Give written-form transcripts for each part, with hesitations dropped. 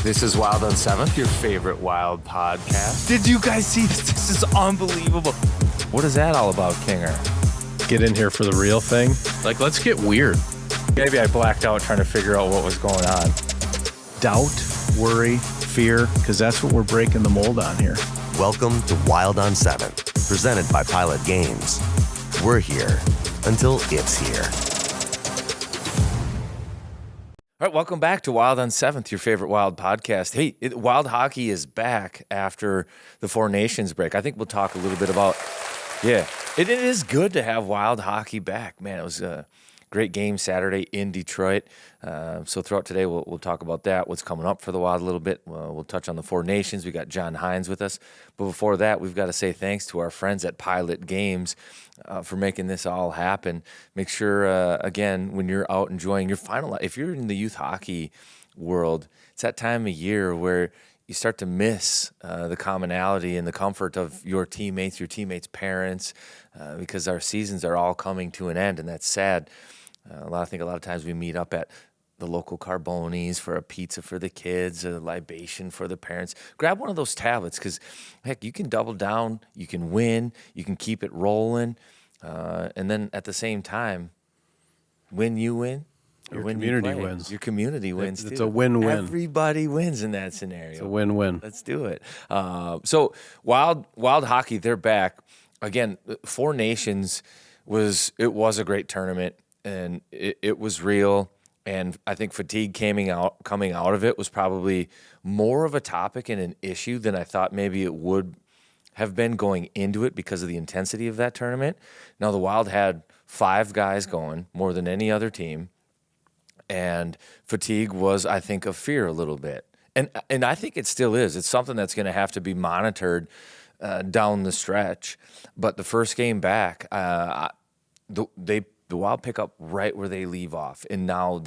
This is Wild on 7th, your favorite Wild podcast. Did you guys see this? This is unbelievable. What is that all about, Kinger? Get in here for the real thing. Like, let's get weird. Maybe I blacked out trying to figure out what was going on. Doubt, worry, fear, because that's what we're breaking the mold on here. Welcome to Wild on 7th, presented by Pilot Games. We're here until it's here. All right, welcome back to Wild on 7th, your favorite Wild podcast. Hey, Wild hockey is back after the Four Nations break. I think we'll talk a little bit about, it is good to have Wild hockey back. Man, it was a great game Saturday in Detroit. So throughout today, we'll talk about that, what's coming up for the Wild a little bit. We'll touch on the Four Nations. We got John Hynes with us. But before that, we've got to say thanks to our friends at Pilot Games for making this all happen. Make sure, again, when you're out enjoying your final, if you're in the youth hockey world, it's that time of year where you start to miss the commonality and the comfort of your teammates' parents, because our seasons are all coming to an end, and that's sad. I think a lot of times we meet up at the local Carboni's for a pizza for the kids, a libation for the parents. Grab one of those tablets because, heck, you can double down, you can win, you can keep it rolling, and then at the same time, when you win, Your community wins. Your community wins, too. It's a win-win. Everybody wins in that scenario. It's a win-win. Let's do it. So Wild hockey, they're back. Again, Four Nations was a great tournament, and it was real. And I think fatigue coming out of it was probably more of a topic and an issue than I thought maybe it would have been going into it because of the intensity of that tournament. Now, the Wild had 5 guys going, more than any other team. And fatigue was, I think, a fear a little bit. And I think it still is. It's something that's going to have to be monitored down the stretch. But the first game back, the Wild pick up right where they leave off. And now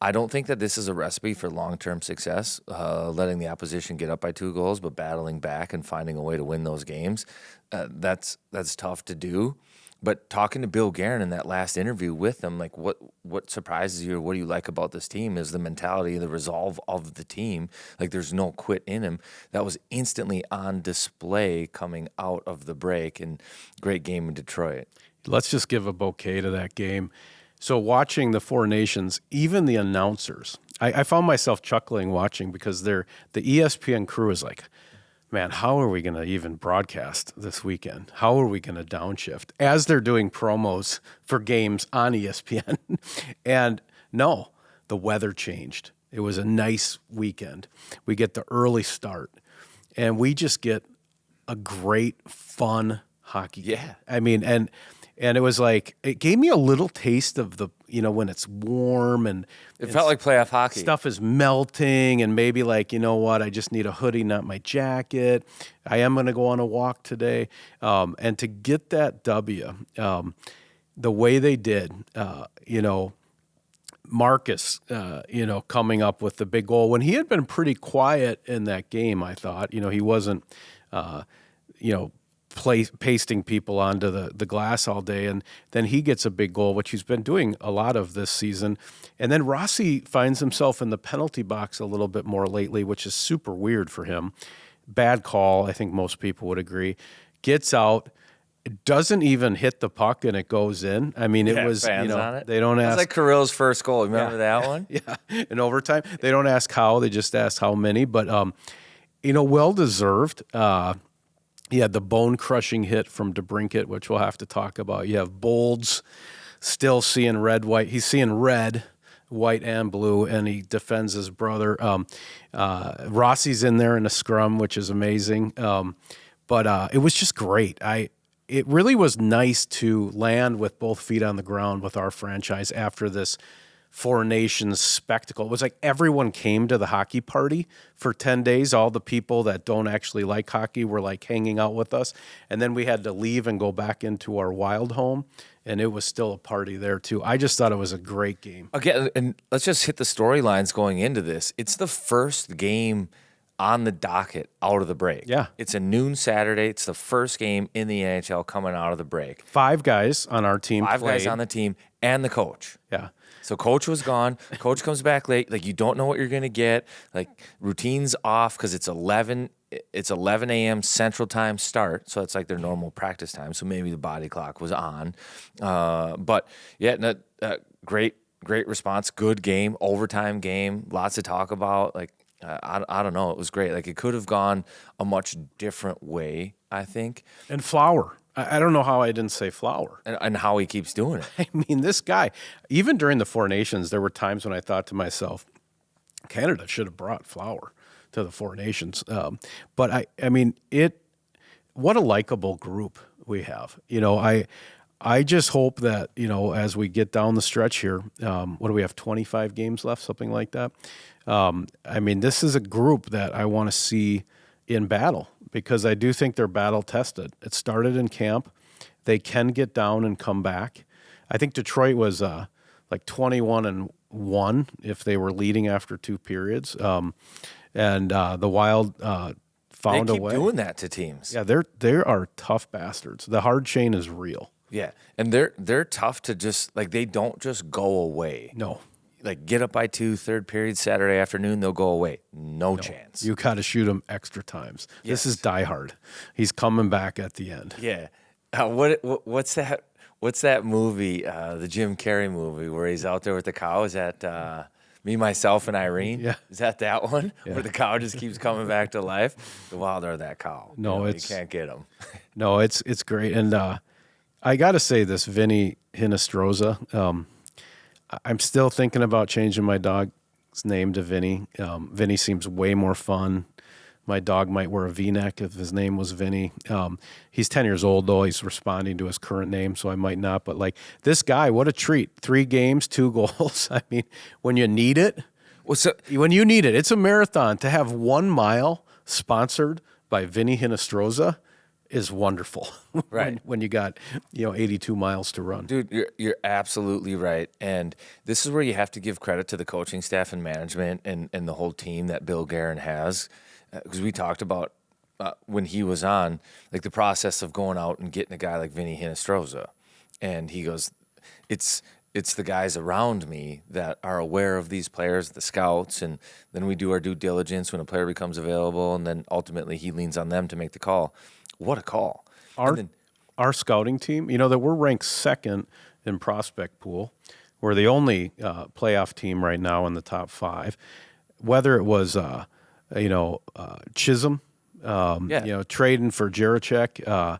I don't think that this is a recipe for long-term success, letting the opposition get up by 2 goals, but battling back and finding a way to win those games. That's tough to do. But talking to Bill Guerin in that last interview with him, like what surprises you or what do you like about this team is the mentality, the resolve of the team. Like there's no quit in him. That was instantly on display coming out of the break, and great game in Detroit. Let's just give a bouquet to that game. So watching the Four Nations, even the announcers, I found myself chuckling watching because the ESPN crew is like, man, how are we going to even broadcast this weekend? How are we going to downshift as they're doing promos for games on ESPN? And no, the weather changed. It was a nice weekend. We get the early start, and we just get a great, fun hockey game. Yeah. I mean, and it was like, it gave me a little taste of the, when it's warm and it felt like playoff hockey. Stuff is melting and maybe like, you know what, I just need a hoodie, not my jacket. I am going to go on a walk today. And to get that W, the way they did, Marcus, coming up with the big goal when he had been pretty quiet in that game, I thought, he wasn't, pasting people onto the glass all day, and then he gets a big goal, which he's been doing a lot of this season. And then Rossi finds himself in the penalty box a little bit more lately, which is super weird for him. Bad call, I think most people would agree. Gets out, doesn't even hit the puck, and it goes in. I mean, it was, fans on it. They don't ask. It's like Carill's first goal. Remember that one? Yeah, in overtime. They don't ask how, they just ask how many. But, well-deserved. You had the bone-crushing hit from DeBrincat, which we'll have to talk about. You have Bolds still seeing red, white. He's seeing red, white, and blue, and he defends his brother. Rossi's in there in a scrum, which is amazing. But it was just great. It really was nice to land with both feet on the ground with our franchise after this Four Nations spectacle. It was like everyone came to the hockey party for 10 days. All the people that don't actually like hockey were like hanging out with us. And then we had to leave and go back into our Wild home, and it was still a party there too. I just thought it was a great game. Okay, and let's just hit the storylines going into this. It's the first game on the docket out of the break. Yeah. It's a noon Saturday. It's the first game in the NHL coming out of the break. 5 guys on our team 5 played. guys on the team and the coach. Yeah. So coach was gone. Coach comes back late. Like, you don't know what you're gonna get. Like, routine's off because it's 11 a.m. Central Time start. So it's like their normal practice time. So maybe the body clock was on. But yeah, great response. Good game, overtime game. Lots to talk about. Like, I don't know. It was great. Like, it could have gone a much different way, I think. And Flower. I don't know how I didn't say Flower. And how he keeps doing it. I mean, this guy, even during the Four Nations, there were times when I thought to myself, Canada should have brought Flower to the Four Nations. But I mean, what a likable group we have. You know, I just hope that, you know, as we get down the stretch here, what do we have, 25 games left, something like that? I mean, this is a group that I want to see in battle because I do think they're battle tested. It started in camp. They can get down and come back. I think Detroit was like 21-1 if they were leading after 2 periods. And the Wild found a way. They keep doing that to teams. Yeah, they are tough bastards. The hard chain is real. Yeah, and they're tough to just, like, they don't just go away. No. Like, get up by 2, third period Saturday afternoon, they'll go away. No chance. You got to shoot him extra times. Yes. This is Die Hard. He's coming back at the end. Yeah. What's that? What's that movie? The Jim Carrey movie where he's out there with the cow. Is that Me, Myself, and Irene? Yeah. Is that one? Yeah. Where the cow just keeps coming back to life? The Wild are that cow. No, you can't get them. No, it's great. And I got to say this, Vinnie Hinestrosa. I'm still thinking about changing my dog's name to Vinnie. Vinnie seems way more fun. My dog might wear a V-neck if his name was Vinnie. He's 10 years old, though. He's responding to his current name, so I might not. But, like, this guy, what a treat. 3 games, 2 goals. I mean, when you need it, when you need it, it's a marathon. To have 1 mile sponsored by Vinnie Hinestrosa is wonderful. Right. when you got, 82 miles to run. Dude, you're absolutely right. And this is where you have to give credit to the coaching staff and management and the whole team that Bill Guerin has. Because we talked about when he was on, like, the process of going out and getting a guy like Vinnie Hinestrosa. And he goes, it's the guys around me that are aware of these players, the scouts, and then we do our due diligence when a player becomes available, and then ultimately he leans on them to make the call. What a call. Our scouting team, that we're ranked 2nd in prospect pool. We're the only playoff team right now in the top 5. Whether it was, Chisholm, trading for Jiricek,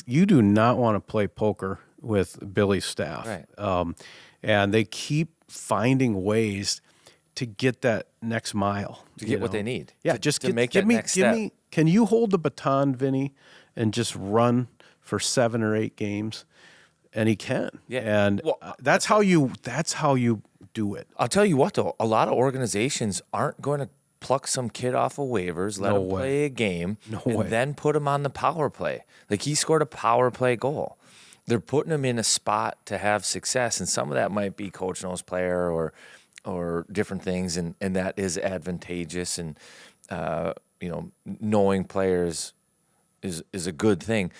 you do not want to play poker with Billy's staff. Right. And they keep finding ways to get that next mile. To get what they need. Yeah, Can you hold the baton, Vinny, and just run for 7 or 8 games? And he can. Yeah. And that's how you do it. I'll tell you what, though, a lot of organizations aren't going to pluck some kid off of waivers, let him play a game, then put him on the power play. Like, he scored a power play goal. They're putting him in a spot to have success, and some of that might be coach knows player or different things, and that is advantageous. And knowing players is a good thing.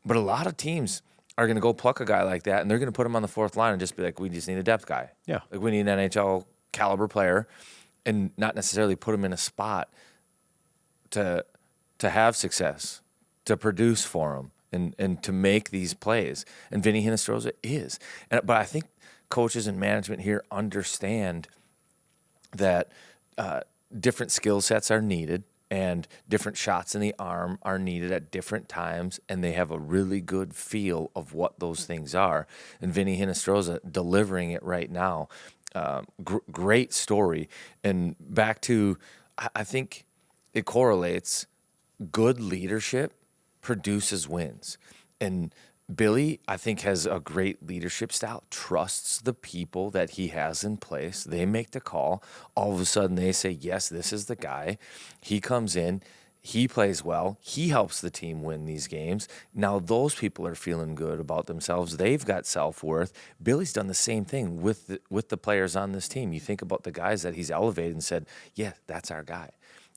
But a lot of teams are going to go pluck a guy like that, and they're going to put him on the 4th line and just be like, we just need a depth guy. Yeah. Like, we need an NHL caliber player, and not necessarily put him in a spot to have success, to produce for him, and to make these plays. And Vinnie Hinestrosa is. But I think coaches and management here understand that different skill sets are needed and different shots in the arm are needed at different times, and they have a really good feel of what those things are. And Vinnie Hinestrosa delivering it right now. Great story. And back to, I think it correlates. Good leadership produces wins. And Billy, I think, has a great leadership style, trusts the people that he has in place. They make the call. All of a sudden they say, yes, this is the guy. He comes in. He plays well. He helps the team win these games. Now those people are feeling good about themselves. They've got self-worth. Billy's done the same thing with the players on this team. You think about the guys that he's elevated and said, yeah, that's our guy.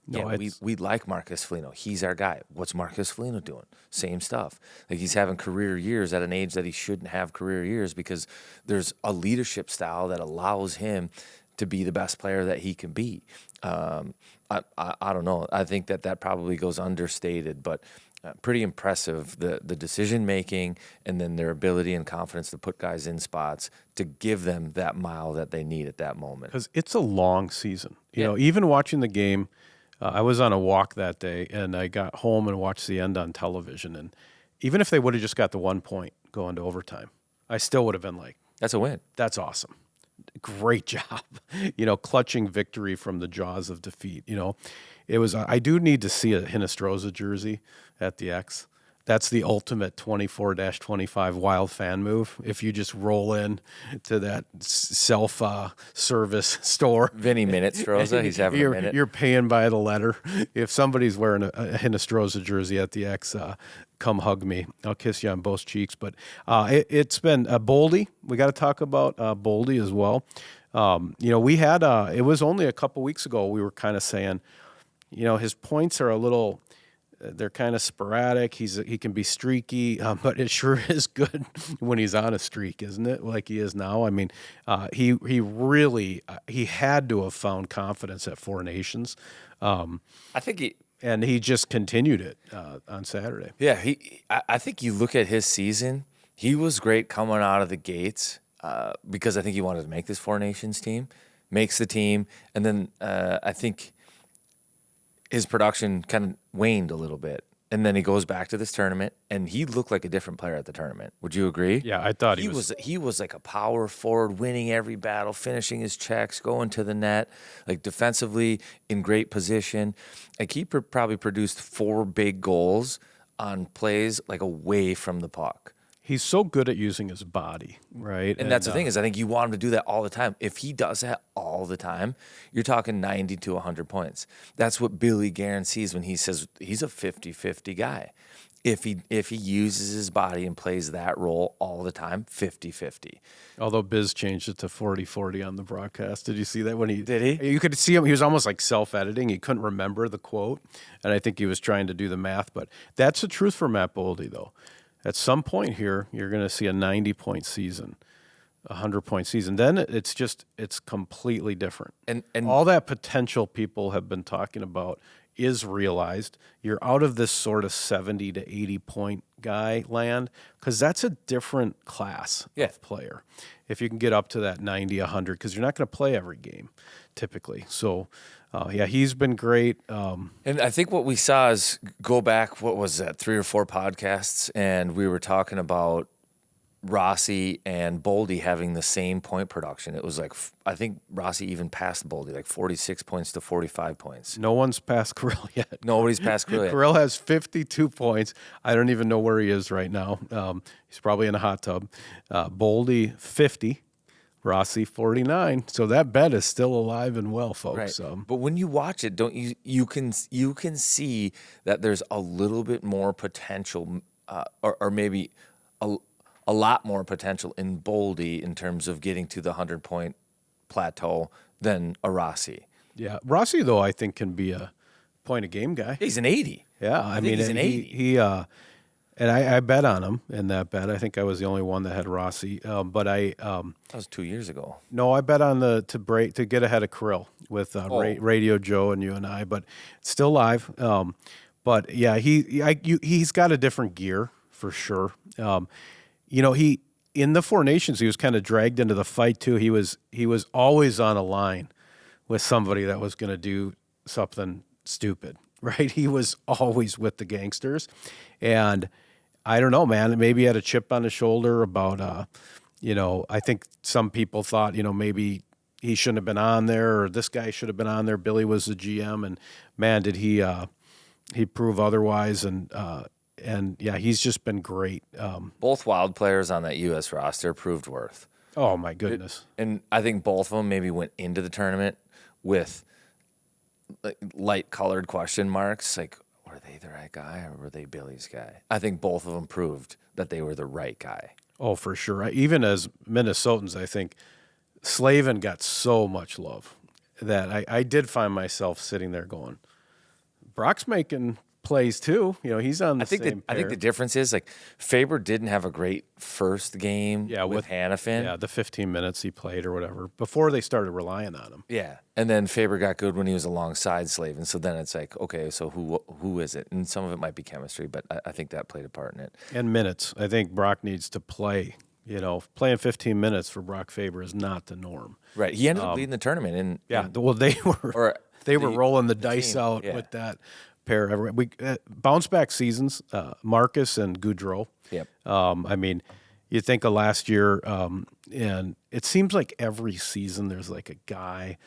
No, yeah, we like Marcus Foligno. He's our guy. What's Marcus Foligno doing? Same stuff. Like he's having career years at an age that he shouldn't have career years because there's a leadership style that allows him to be the best player that he can be. I don't know. I think that probably goes understated, but pretty impressive, the decision making and then their ability and confidence to put guys in spots to give them that mile that they need at that moment. Because it's a long season. You know, even watching the game, I was on a walk that day, and I got home and watched the end on television. And even if they would have just got the 1 point going to overtime, I still would have been like, That's a win. that's awesome. Great job. Clutching victory from the jaws of defeat. It was, I do need to see a Hinestrosa jersey at the X. That's the ultimate 24-25 wild fan move. If you just roll in to that self-service store. Vinnie Hinestrosa, he's having a minute. You're paying by the letter. If somebody's wearing a Hinestrosa jersey at the X, come hug me. I'll kiss you on both cheeks. But it's been Boldi. We got to talk about Boldi as well. We had, it was only a couple weeks ago we were kind of saying, his points are a little, they're kind of sporadic. He can be streaky, but it sure is good when he's on a streak, isn't it? Like he is now. I mean, he really he had to have found confidence at Four Nations. I think and he just continued it on Saturday. Yeah, I think you look at his season, he was great coming out of the gates because I think he wanted to make this Four Nations team, makes the team, and then I think his production kind of waned a little bit. And then he goes back to this tournament, and he looked like a different player at the tournament. Would you agree? Yeah, I thought he was like a power forward, winning every battle, finishing his checks, going to the net, like defensively in great position. Like he probably produced 4 big goals on plays like away from the puck. He's so good at using his body, right? And that's the thing is I think you want him to do that all the time. If he does that all the time, you're talking 90 to 100 points. That's what Billy guarantees when he says he's a 50-50 guy. If he uses his body and plays that role all the time, 50-50. Although Biz changed it to 40-40 on the broadcast. Did you see that when he did? He? You could see him. He was almost like self-editing. He couldn't remember the quote, and I think he was trying to do the math. But that's the truth for Matt Boldy, though. At some point here, you're going to see a 90-point season, a 100-point season. Then it's completely different. And all that potential people have been talking about is realized. You're out of this sort of 70 to 80-point guy land because that's a different class of player. If you can get up to that 90, 100, because you're not going to play every game typically. So, he's been great. And I think what we saw is go back, what was that, 3 or 4 podcasts, and we were talking about Rossi and Boldi having the same point production. It was like, I think Rossi even passed Boldi, like 46 points to 45 points. No one's passed Kirill yet. Nobody's passed Kirill yet. Kirill has 52 points. I don't even know where he is right now. He's probably in a hot tub. Boldi, 50. Rossi 49, so that bet is still alive and well, folks. Right. But when you watch it, don't you can see that there's a little bit more potential, or maybe a lot more potential in Boldi in terms of getting to the 100-point plateau than a Rossi. Yeah, Rossi though I think can be a point a game guy. He's an 80. Yeah, I mean he's an 80. He and I bet on him in that bet. I think I was the only one that had Rossi. But that was 2 years ago. No, I bet on to get ahead of Kirill with Radio Joe and you and I. But it's still live. But yeah, he's got a different gear for sure. He in the Four Nations he was kind of dragged into the fight too. He was always on a line with somebody that was going to do something stupid. Right? He was always with the gangsters, and I don't know, man. Maybe he had a chip on his shoulder about, I think some people thought, maybe he shouldn't have been on there or this guy should have been on there. Billy was the GM, and man, did he prove otherwise. And he's just been great. Both Wild players on that U.S. roster proved worth. Oh, my goodness. And I think both of them maybe went into the tournament with light-colored question marks, like, were they the right guy or were they Billy's guy? I think both of them proved that they were the right guy. Oh, for sure. Even as Minnesotans, I think Slavin got so much love that I did find myself sitting there going, Brock's making plays too. He's on the I think same I think pair. the difference is like Faber didn't have a great first game Yeah, with Hannafin. Yeah, the 15 minutes he played or whatever before they started relying on him. Yeah, and then Faber got good when he was alongside Slave, and so then it's like, okay, so who is it? And some of it might be chemistry, but I think that played a part in it. And minutes. I think Brock needs to play. Playing 15 minutes for Brock Faber is not the norm. Right, he ended up leading the tournament, and Yeah, well, they were rolling the dice team, out yeah. with that pair. We bounce back seasons. Marcus and Goudreau. Yep. I mean, you think of last year, and it seems like every season there's like a guy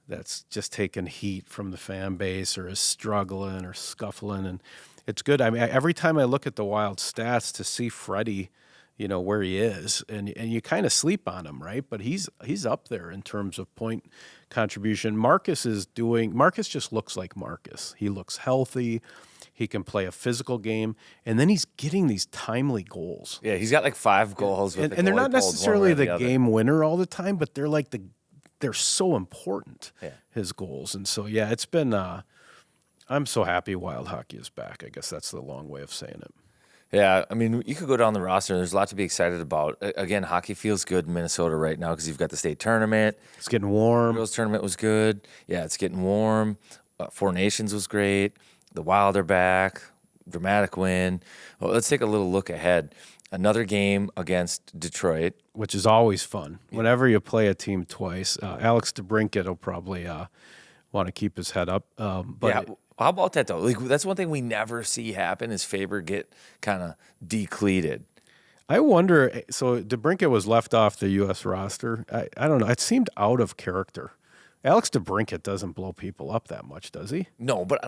that's just taking heat from the fan base or is struggling or scuffling, and it's good. I mean, every time I look at the Wild stats to see Freddie, where he is, and you kind of sleep on him, right? But he's up there in terms of point contribution. Marcus just looks like Marcus. He looks healthy. He can play a physical game, and then he's getting these timely goals. Yeah, he's got like 5 goals, with And they're not necessarily the game winner all the time, but they're like they're so important. Yeah. His goals, and so it's been. I'm so happy Wild hockey is back. I guess that's the long way of saying it. Yeah, I mean, you could go down the roster, and there's a lot to be excited about. Again, hockey feels good in Minnesota right now because you've got the state tournament. It's getting warm. Girls tournament was good. Yeah, it's getting warm. Four Nations was great. The Wild are back. Dramatic win. Well, let's take a little look ahead. Another game against Detroit. Which is always fun. Whenever you play a team twice, Alex DeBrincat will probably want to keep his head up. But Yeah, how about that, though? Like, that's one thing we never see happen is Faber get kind of decleated. I wonder, so DeBrincat was left off the U.S. roster. I don't know. It seemed out of character. Alex DeBrincat doesn't blow people up that much, does he? No, but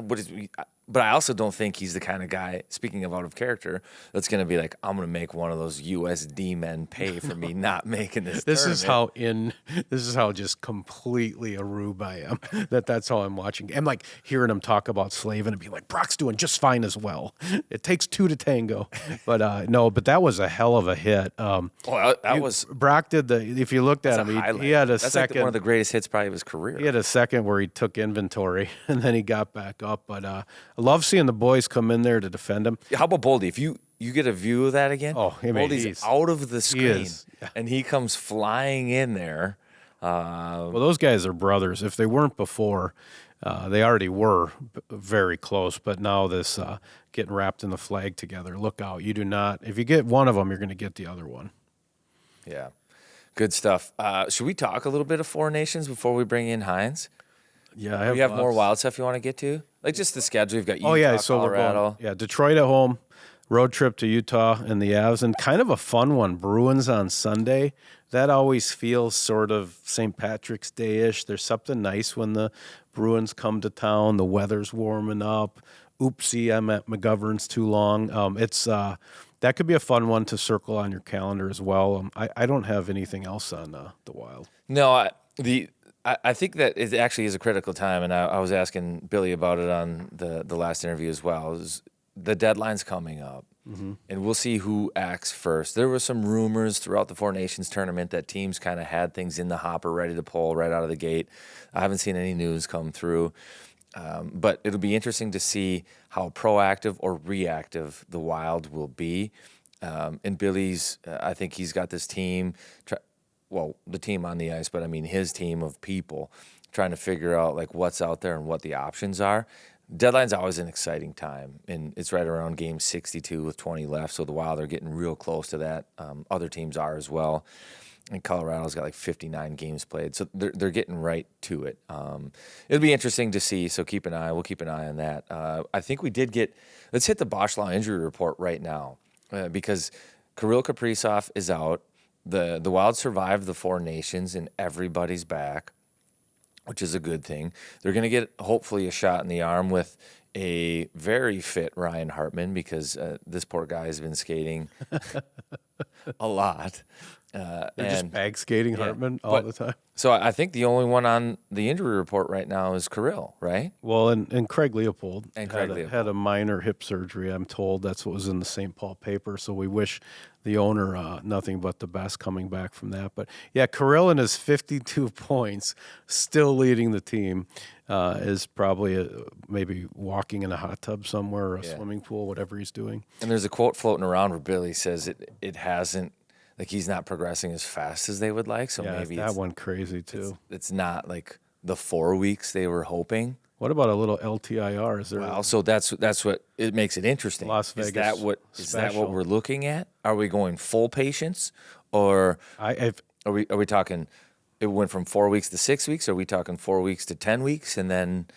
I also don't think he's the kind of guy, speaking of out of character, that's going to be like, I'm going to make one of those USD men pay for me not making this This tournament. is how just completely a rube I am. That's how I'm watching. I'm like hearing him talk about Slavin and be like, Brock's doing just fine as well. It takes 2 to tango. But no, but that was a hell of a hit. Brock did if you looked at him, he had a that's second. Like one of the greatest hits probably of his career. He had a second where he took inventory and then he got back up. But I love seeing the boys come in there to defend him. How about Boldi? If you get a view of that again, Boldi's out of the screen, and he comes flying in there. Well, those guys are brothers. If they weren't before, they already were very close. But now this getting wrapped in the flag together, look out. You do not. If you get one of them, you're going to get the other one. Yeah. Good stuff. Should we talk a little bit of Four Nations before we bring in Hynes? Yeah, We have more Wild stuff you want to get to? Like just the schedule. We've got Utah, so Colorado. we're going, Detroit at home, road trip to Utah and the Avs, and kind of a fun one, Bruins on Sunday. That always feels sort of St. Patrick's Day-ish. There's something nice when the Bruins come to town. The weather's warming up. Oopsie, I'm at McGovern's too long. That could be a fun one to circle on your calendar as well. I don't have anything else on the Wild. No, I think that it actually is a critical time, and I was asking Billy about it on the last interview as well. The deadline's coming up, and we'll see who acts first. There were some rumors throughout the Four Nations tournament that teams kind of had things in the hopper ready to pull right out of the gate. I haven't seen any news come through. But it'll be interesting to see how proactive or reactive the Wild will be. And Billy's, I think he's got this team, the team on the ice, but I mean his team of people trying to figure out like what's out there and what the options are. Deadline's always an exciting time, and it's right around game 62 with 20 left, so the Wild are getting real close to that. Other teams are as well. And Colorado's got like 59 games played, so they're getting right to it. It'll be interesting to see. So we'll keep an eye on that. I think we did get. Let's hit the Boschlaw injury report right now because Kirill Kaprizov is out. The Wild survived the Four Nations, and everybody's back, which is a good thing. They're going to get hopefully a shot in the arm with a very fit Ryan Hartman because this poor guy has been skating a lot. They're and just bag skating Hartman all the time. So I think the only one on the injury report right now is Kirill, right? Well, and Craig Leopold And had a minor hip surgery, I'm told. That's what was in the St. Paul paper. So we wish the owner nothing but the best coming back from that. But, yeah, Kirill in his 52 points, still leading the team, is probably maybe walking in a hot tub somewhere or a swimming pool, whatever he's doing. And there's a quote floating around where Billy says it hasn't, like he's not progressing as fast as they would like. So maybe that went crazy too. It's not like the 4 weeks they were hoping. What about a little LTIR? Is there? Well, so that's what it makes it interesting. Las Vegas. Is that what we're looking at? Are we going full patience, or are we talking? It went from 4 weeks to 6 weeks. Are we talking 4 weeks to 10 weeks, and then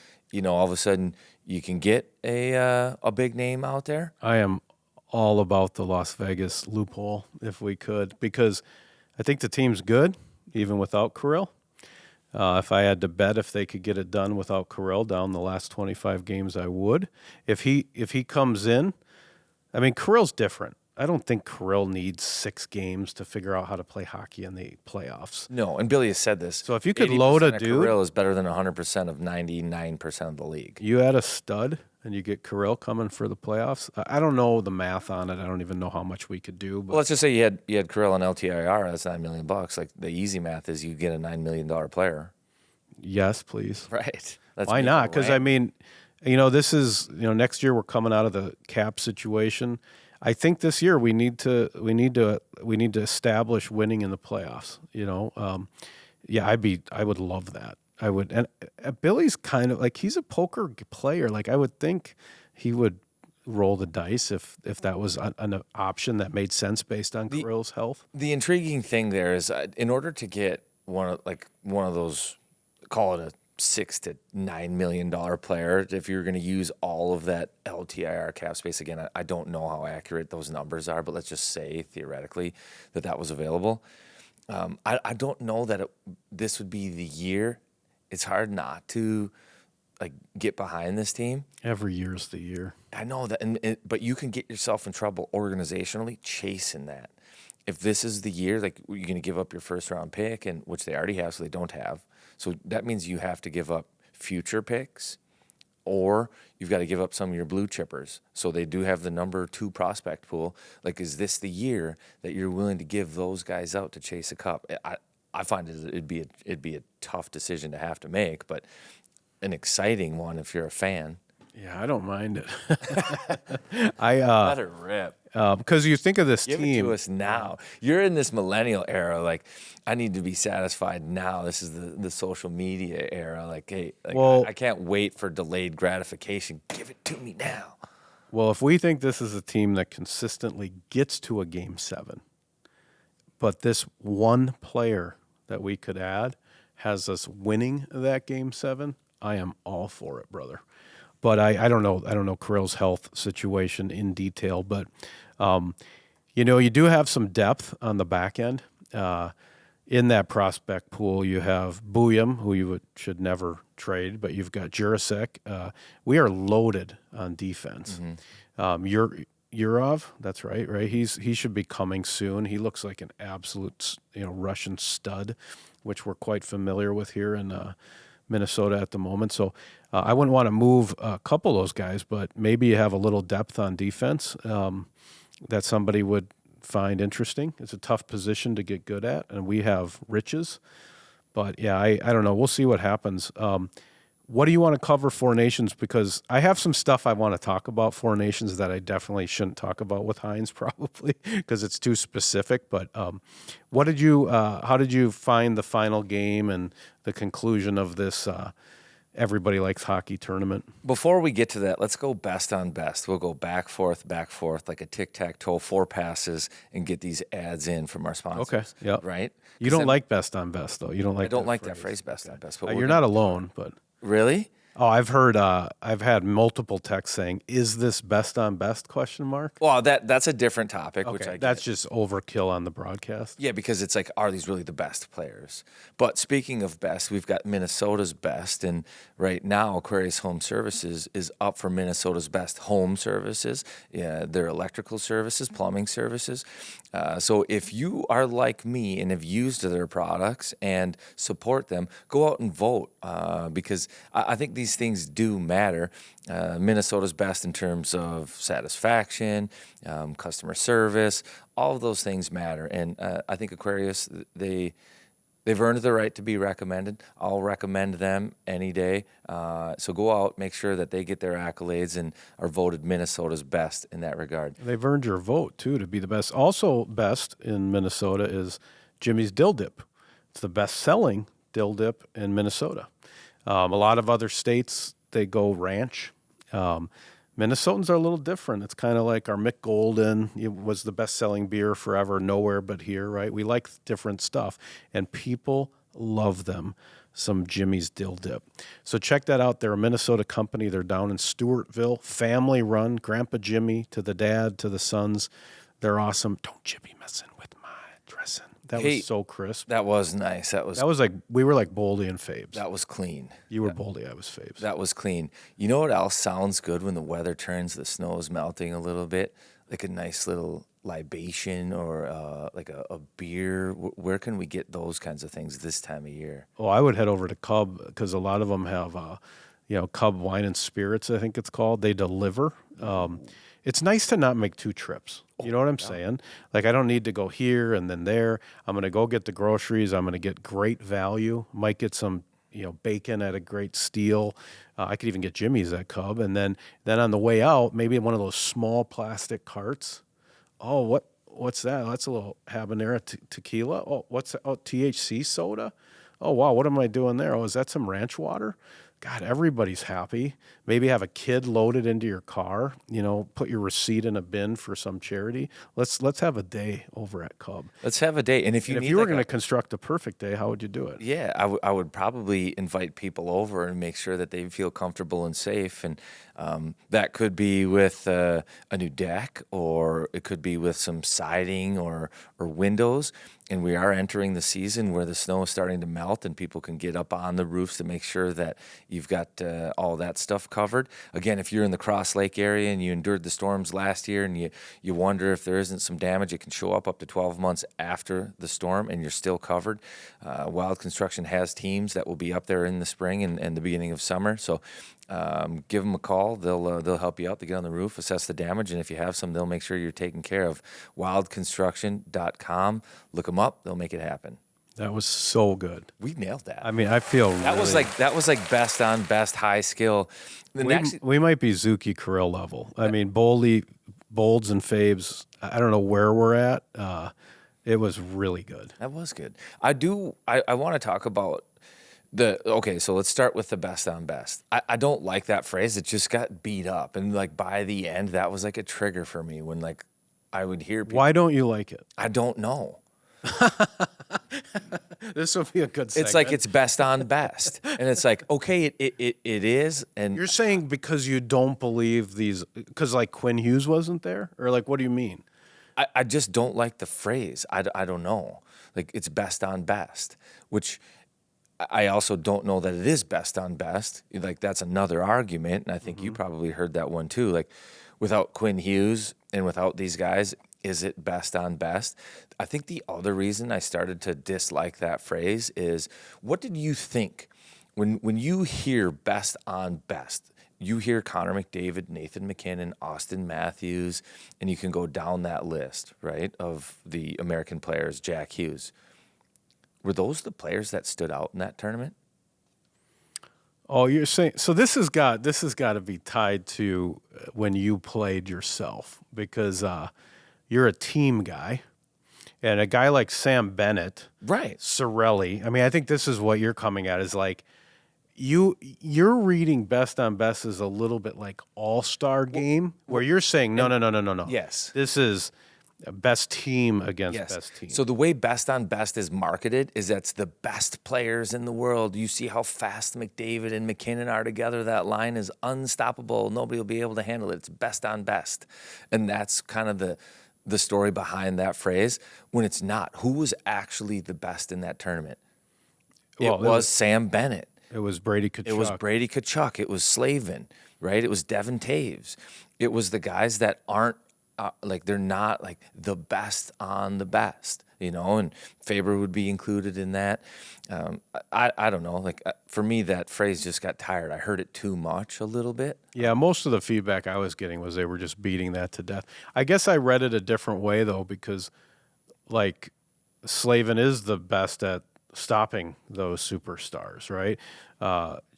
all of a sudden you can get a big name out there? I am all about the Las Vegas loophole if we could, because I think the team's good even without Kirill. If I had to bet if they could get it done without Kirill down the last 25 games, I would. If he comes in, I mean, Kirill's different. I don't think Kirill needs 6 games to figure out how to play hockey in the playoffs. No, and Billy has said this. So if you could load a dude, Kirill is better than 100% of 99% of the league. You add a stud and you get Kirill coming for the playoffs. I don't know the math on it. I don't even know how much we could do. But well, let's just say you had Kirill on LTIR. That's $9 million. Like the easy math is you get a $9 million player. Yes, please. Right. Why not? Because I mean, this is next year we're coming out of the cap situation. I think this year we need to establish winning in the playoffs. I would love that. I would, and Billy's kind of like, he's a poker player. Like I would think he would roll the dice if that was an option that made sense based on Kirill's health. The intriguing thing there is, in order to get one of those, call it a $6 to $9 million player, if you're going to use all of that LTIR cap space, again, I don't know how accurate those numbers are, but let's just say theoretically that was available. I don't know that this would be the year. It's hard not to get behind this team. Every year's the year. I know that, but you can get yourself in trouble organizationally chasing that. If this is the year, you're going to give up your first round pick, and which they already have, so they don't have. So that means you have to give up future picks, or you've got to give up some of your blue chippers. So they do have the number 2 prospect pool. Is this the year that you're willing to give those guys out to chase a cup? I find it'd be a tough decision to have to make, but an exciting one if you're a fan. Yeah, I don't mind it. Let it rip. Because you think of this Give team. Give it to us now. You're in this millennial era. I need to be satisfied now. This is the social media era. I can't wait for delayed gratification. Give it to me now. Well, if we think this is a team that consistently gets to a Game 7, but this one player that we could add has us winning that Game 7, I am all for it, brother. But I don't know. I don't know Kirill's health situation in detail, but you do have some depth on the back end. In that prospect pool, you have Buyam, who you should never trade, but you've got Jurasek. We are loaded on defense. Mm-hmm. Yurov, that's right? He should be coming soon. He looks like an absolute Russian stud, which we're quite familiar with here in Minnesota at the moment. So I wouldn't want to move a couple of those guys, but maybe you have a little depth on defense that somebody would find interesting. It's a tough position to get good at, and we have riches. But, yeah, I don't know. We'll see what happens. What do you want to cover Four Nations? Because I have some stuff I want to talk about Four Nations that I definitely shouldn't talk about with Hynes probably because it's too specific. But how did you find the final game and the conclusion of this Everybody Likes Hockey tournament? Before we get to that, let's go best on best. We'll go back, forth, like a tic-tac-toe, 4 passes, and get these ads in from our sponsors. Okay, yeah. Right? You don't like best on best, though. You don't like I don't like that phrase, best on best. But you're not alone, but... Really? Oh, I've heard. I've had multiple texts saying, "Is this best on best?" ? Well, that's a different topic, which I get. That's just overkill on the broadcast. Yeah, because it's like, are these really the best players? But speaking of best, we've got Minnesota's best, and right now Aquarius Home Services is up for Minnesota's best home services, their electrical services, plumbing services. So if you are like me and have used their products and support them, go out and vote because I think these things do matter. Minnesota's best in terms of satisfaction, customer service, all of those things matter. And I think Aquarius, they've earned the right to be recommended. I'll recommend them any day. So go out, make sure that they get their accolades and are voted Minnesota's best in that regard. They've earned your vote, too, to be the best. Also best in Minnesota is Jimmy's Dill Dip. It's the best-selling dill dip in Minnesota. A lot of other states, they go ranch. Minnesotans are a little different. It's kind of like our Mick Golden. It was the best-selling beer forever, nowhere but here, right? We like different stuff, and people love them, some Jimmy's Dill Dip. So check that out. They're a Minnesota company. They're down in Stewartville, family-run. Grandpa Jimmy to the dad, to the sons. They're awesome. Don't you be messing with my dressing. That was so crisp. That was nice. That was like, we were like Boldi and Fabes. That was clean. You were Boldi, I was Fabes. That was clean. You know what else sounds good when the weather turns, the snow is melting a little bit? Like a nice little libation or like a beer. Where can we get those kinds of things this time of year? Oh, I would head over to Cub because a lot of them have, Cub Wine and Spirits, I think it's called. They deliver. It's nice to not make 2 trips. You know what I'm saying? Like, I don't need to go here and then there. I'm going to go get the groceries. I'm going to get great value. Might get some, bacon at a great steal. I could even get Jimmy's at Cub. And then on the way out, maybe one of those small plastic carts. Oh, what's that? That's a little habanero tequila. Oh, what's that? Oh, THC soda. Oh, wow, what am I doing there? Oh, is that some ranch water? God, everybody's happy. Maybe have a kid loaded into your car. Put your receipt in a bin for some charity. Let's have a day over at Cub. Let's have a day. And if you were going to construct a perfect day, how would you do it? Yeah, I would probably invite people over and make sure that they feel comfortable and safe. And that could be with a new deck, or it could be with some siding or windows. And we are entering the season where the snow is starting to melt and people can get up on the roofs to make sure that you've got all that stuff covered. Again, if you're in the Cross Lake area and you endured the storms last year and you wonder if there isn't some damage, it can show up to 12 months after the storm and you're still covered. Wild Construction has teams that will be up there in the spring and the beginning of summer. So give them a call. They'll help you out to get on the roof, assess the damage, and if you have some, they'll make sure you're taken care of. wildconstruction.com. Look them up. They'll make it happen. That was so good. We nailed that. I mean, I feel that was like best on best, high skill. We might be Zuki Kirill level. I mean, Bolds and Fabes. I don't know where we're at. It was really good. That was good. I want to talk about so let's start with the best on best. I don't like that phrase. It just got beat up. And like by the end, that was like a trigger for me when like I would hear people. Why don't you like it? I don't know. This will be a good segment. It's like it's best on best. And it's like, okay, it is. And you're saying because you don't believe these, because like Quinn Hughes wasn't there? Or like, what do you mean? I just don't like the phrase. I don't know. Like it's best on best, which I also don't know that it is best on best. Like that's another argument, and I think you probably heard that one too. Like without Quinn Hughes and without these guys, is it best on best? I think the other reason I started to dislike that phrase is, what did you think when you hear best on best? You hear Connor McDavid, Nathan McKinnon, Austin Matthews, and you can go down that list, right, of the American players, Jack Hughes. Were those the players that stood out in that tournament? Oh, you're saying so. This has got to be tied to when you played yourself, because you're a team guy, and a guy like Sam Bennett, right? Cirelli. I mean, I think this is what you're coming at is like you're reading best on best is a little bit like all-star game, where you're saying no. Yes, this is best team against Yes. best team. So the way best on best is marketed is that's the best players in the world. You see how fast McDavid and McKinnon are together. That line is unstoppable. Nobody will be able to handle it. It's best on best. And that's kind of the story behind that phrase when it's not. Who was actually the best in that tournament? Well, it was Sam Bennett. It was Brady Tkachuk. It was Brady Tkachuk. It was Slavin, right? It was Devin Taves. It was the guys that aren't they're not like the best on the best, and Faber would be included in that. I don't know. For me, that phrase just got tired. I heard it too much a little bit. Yeah, most of the feedback I was getting was they were just beating that to death. I guess I read it a different way, though, because, Slavin is the best at stopping those superstars, right?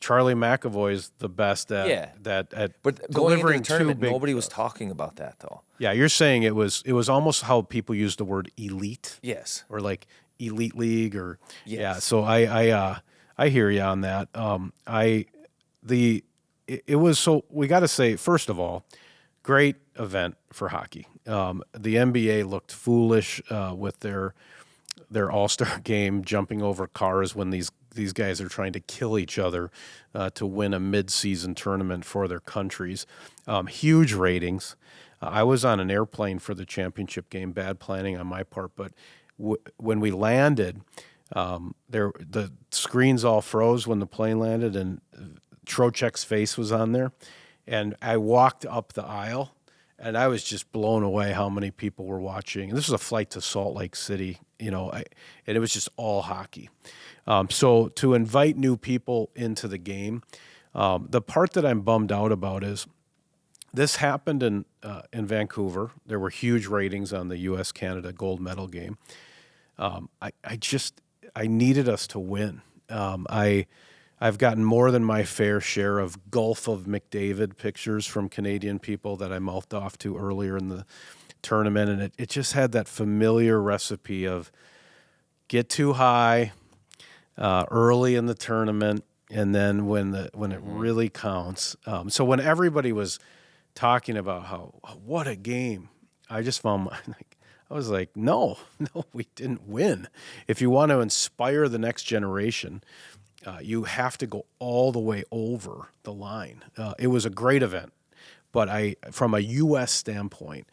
Charlie McAvoy's the best at But going into delivering the tournament, two big. nobody was talking about that, though. Yeah, you're saying it was almost how people use the word elite. Yes. Or elite league or Yes. yeah. So I hear you on that. It was so we got to say first of all, great event for hockey. The NBA looked foolish with their All-Star game, jumping over cars when these guys are trying to kill each other to win a mid-season tournament for their countries. Huge ratings. I was on an airplane for the championship game. Bad planning on my part, but when we landed, the screens all froze when the plane landed, and Trocheck's face was on there. And I walked up the aisle, and I was just blown away how many people were watching. And this was a flight to Salt Lake City, and it was just all hockey. So to invite new people into the game, the part that I'm bummed out about is this happened in Vancouver. There were huge ratings on the U.S.-Canada gold medal game. I needed us to win. I've gotten more than my fair share of Gulf of McDavid pictures from Canadian people that I mouthed off to earlier in the tournament, and it just had that familiar recipe of get too high early in the tournament, and then when it really counts. So when everybody was talking about what a game, I just found I was like, no, we didn't win. If you want to inspire the next generation, you have to go all the way over the line. It was a great event, but from a U.S. standpoint,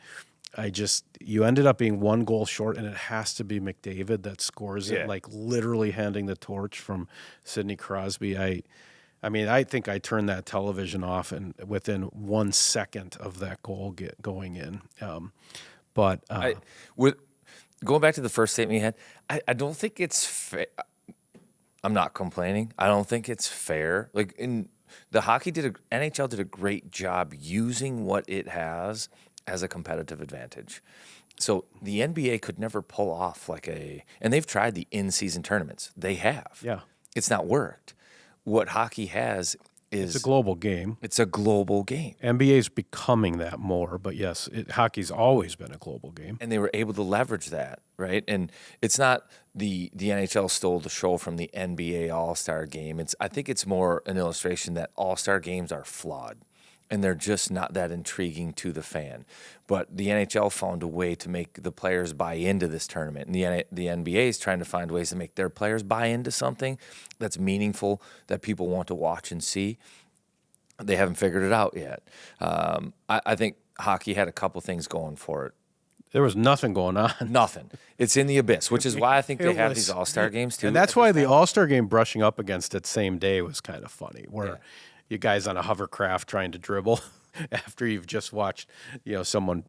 you ended up being one goal short, and it has to be McDavid that scores it, literally handing the torch from Sidney Crosby. I think I turned that television off and within 1 second of that goal going in. Going back to the first statement you had, I don't think it's fair. I'm not complaining. I don't think it's fair. NHL did a great job using what it has as a competitive advantage. So the NBA could never pull off and they've tried the in-season tournaments. They have. Yeah. It's not worked. What hockey has is it's a global game. It's a global game. NBA's becoming that more, but yes, hockey's always been a global game. And they were able to leverage that, right? And it's not the NHL stole the show from the NBA All-Star game. I think it's more an illustration that All-Star games are flawed, and they're just not that intriguing to the fan. But the NHL found a way to make the players buy into this tournament, and the NBA is trying to find ways to make their players buy into something that's meaningful, that people want to watch and see. They haven't figured it out yet. I think hockey had a couple things going for it. There was nothing going on. Nothing. It's in the abyss, which is why I think they have these All-Star games too. And that's why the All-Star game brushing up against it same day was kind of funny, where you guys on a hovercraft trying to dribble after you've just watched, someone,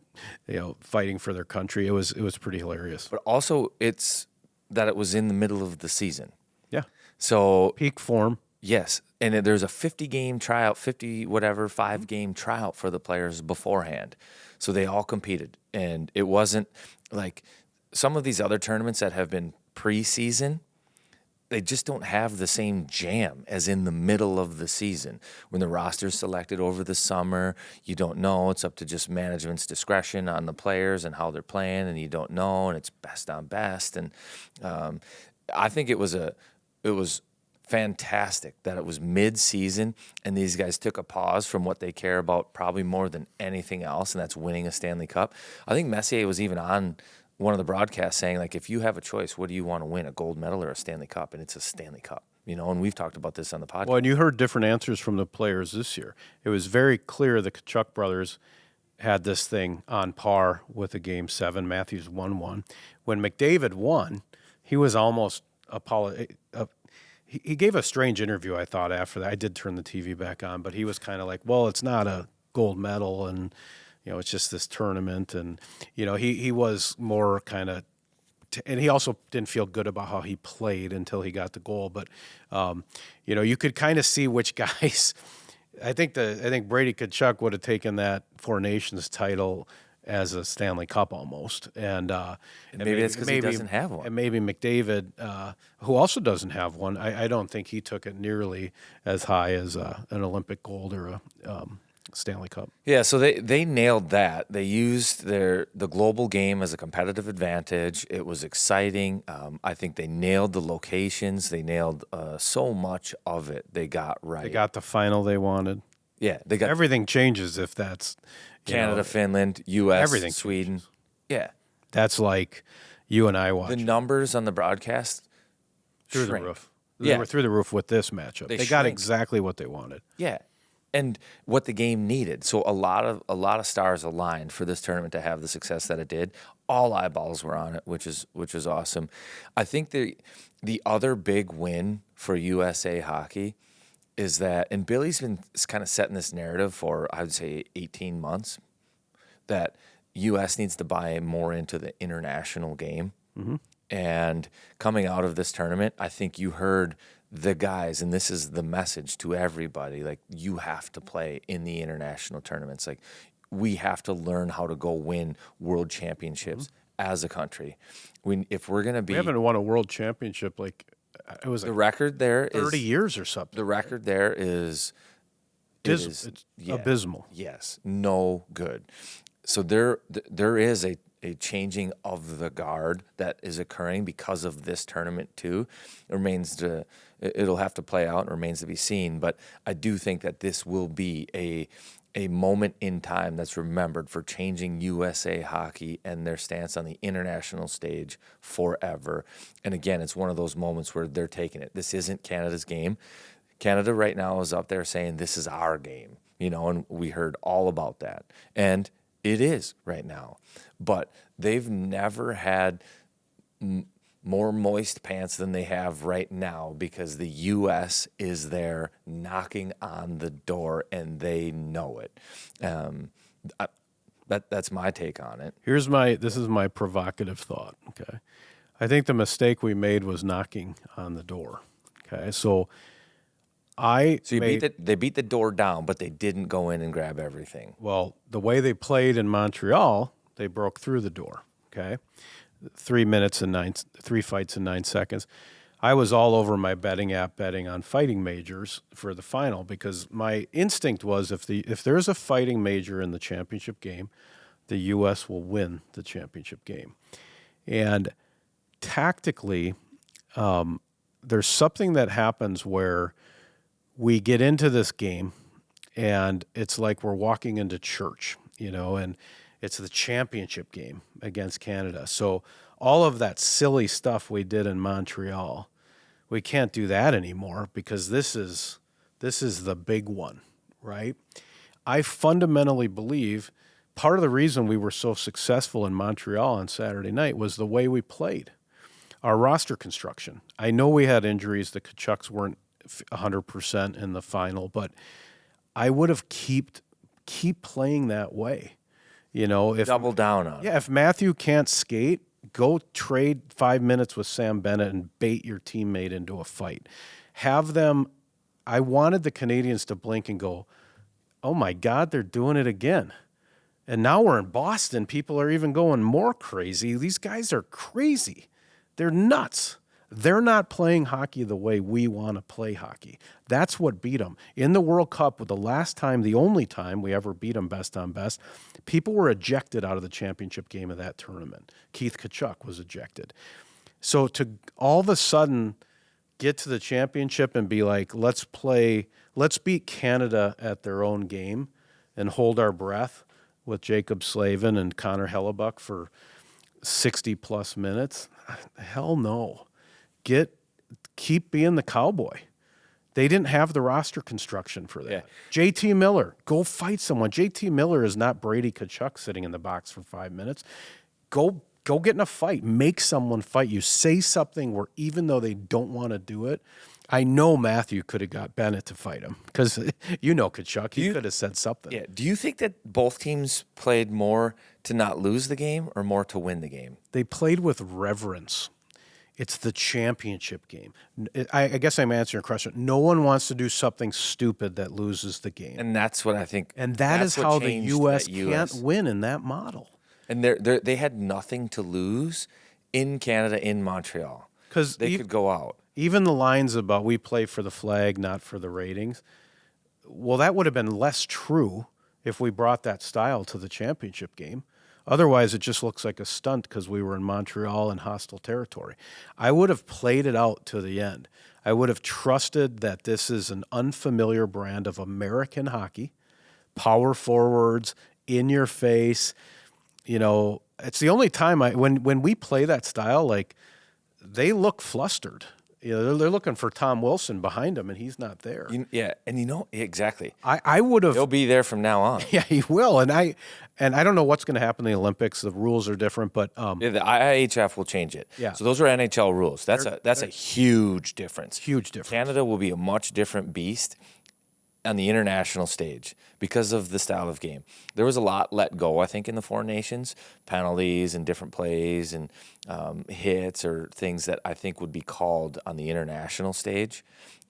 fighting for their country. It was pretty hilarious. But also it's that it was in the middle of the season. Yeah. So peak form. Yes. And there's a 50-game tryout, 5-game tryout for the players beforehand. So they all competed. And it wasn't like some of these other tournaments that have been preseason, they just don't have the same jam as in the middle of the season. When the roster's selected over the summer, you don't know. It's up to just management's discretion on the players and how they're playing, and you don't know, and it's best on best. And I think it was fantastic that it was mid-season and these guys took a pause from what they care about probably more than anything else, and that's winning a Stanley Cup. I think Messier was even on one of the broadcasts saying, like, if you have a choice, what do you want to win, a gold medal or a Stanley Cup? And it's a Stanley Cup, and we've talked about this on the podcast. Well, and you heard different answers from the players this year. It was very clear the Tkachuk brothers had this thing on par with a Game 7. Matthews won one. When McDavid won, he was almost he gave a strange interview, I thought, after that. I did turn the TV back on, but he was kind of like, well, it's not a gold medal, and, it's just this tournament. And, he was more kind of, and he also didn't feel good about how he played until he got the goal. But, you could kind of see which guys. I think Brady Tkachuk would have taken that Four Nations title as a Stanley Cup almost, and maybe it's because he doesn't have one. And maybe McDavid, who also doesn't have one, I don't think he took it nearly as high as an Olympic gold or a Stanley Cup. Yeah, so they nailed that. They used the global game as a competitive advantage. It was exciting. I think they nailed the locations. They nailed so much of it. They got right. They got the final they wanted. Yeah, they got everything changes if that's Canada, Finland, U.S., everything Sweden. Changes. Yeah, that's like you and I watch. The numbers on the broadcast through shrink. the roof. They were through the roof with this matchup. They got exactly what they wanted. Yeah, and what the game needed. So a lot of stars aligned for this tournament to have the success that it did. All eyeballs were on it, which is awesome. I think the other big win for USA hockey is that, and Billy's been kind of setting this narrative for, I would say, 18 months, that U.S. needs to buy more into the international game. Mm-hmm. And coming out of this tournament, I think you heard the guys, and this is the message to everybody, like, you have to play in the international tournaments. Like, we have to learn how to go win world championships as a country. If we're going to be... We haven't won a world championship, it was the record there 30 years or something. The record there is it's abysmal. Yes, no good. So there is a changing of the guard that is occurring because of this tournament too. It'll have to play out and remains to be seen. But I do think that this will be a moment in time that's remembered for changing USA hockey and their stance on the international stage forever. And again, it's one of those moments where they're taking it. This isn't Canada's game. Canada right now is up there saying this is our game, and we heard all about that. And it is right now. But they've never had more moist pants than they have right now because the U.S. is there knocking on the door, and they know it. That's my take on it. This is my provocative thought, okay? I think the mistake we made was knocking on the door, okay? They beat the door down, but they didn't go in and grab everything. Well, the way they played in Montreal, they broke through the door, okay? 3 fights in 9 seconds. I was all over my betting app betting on fighting majors for the final because my instinct was if there's a fighting major in the championship game, the U.S. will win the championship game. And tactically, there's something that happens where we get into this game and it's like we're walking into church, and it's the championship game against Canada. So all of that silly stuff we did in Montreal, we can't do that anymore because this is the big one, right? I fundamentally believe part of the reason we were so successful in Montreal on Saturday night was the way we played. Our roster construction. I know we had injuries. The Tkachuks weren't 100% in the final, but I would have keep playing that way. If double down on it. Yeah, if Matthew can't skate, go trade 5 minutes with Sam Bennett and bait your teammate into a fight. Have them. I wanted the Canadians to blink and go, oh my God, they're doing it again. And now we're in Boston. People are even going more crazy. These guys are crazy. They're nuts. They're not playing hockey the way we want to play hockey. That's what beat them. In the World Cup, the only time we ever beat them best on best, people were ejected out of the championship game of that tournament. Keith Tkachuk was ejected. So to all of a sudden get to the championship and be like, let's beat Canada at their own game and hold our breath with Jacob Slavin and Connor Hellebuck for 60-plus minutes? Hell no. Keep being the Cowboy. They didn't have the roster construction for that. Yeah. JT Miller, go fight someone. JT Miller is not Brady Tkachuk sitting in the box for 5 minutes. Go get in a fight. Make someone fight you. Say something where even though they don't want to do it, I know Matthew could have got Bennett to fight him because Tkachuk. He could have said something. Yeah. Do you think that both teams played more to not lose the game or more to win the game? They played with reverence. It's the championship game. I guess I'm answering your question. No one wants to do something stupid that loses the game. And that's what I think. And that is how the U.S. can't win in that model. And they had nothing to lose in Canada, in Montreal. Because they could go out. Even the lines about we play for the flag, not for the ratings, well, that would have been less true if we brought that style to the championship game. Otherwise, it just looks like a stunt because we were in Montreal in hostile territory. I would have played it out to the end. I would have trusted that this is an unfamiliar brand of American hockey, power forwards, in your face. It's the only time when we play that style, like, they look flustered. They're looking for Tom Wilson behind him, and he's not there. Exactly. I would have. He'll be there from now on. Yeah, he will. And I don't know what's going to happen in the Olympics. The rules are different, but the IIHF will change it. Yeah. So those are NHL rules. That's a huge difference. Huge difference. Canada will be a much different beast on the international stage because of the style of game. There was a lot let go, I think, in the Four Nations, penalties and different plays and hits or things that I think would be called on the international stage.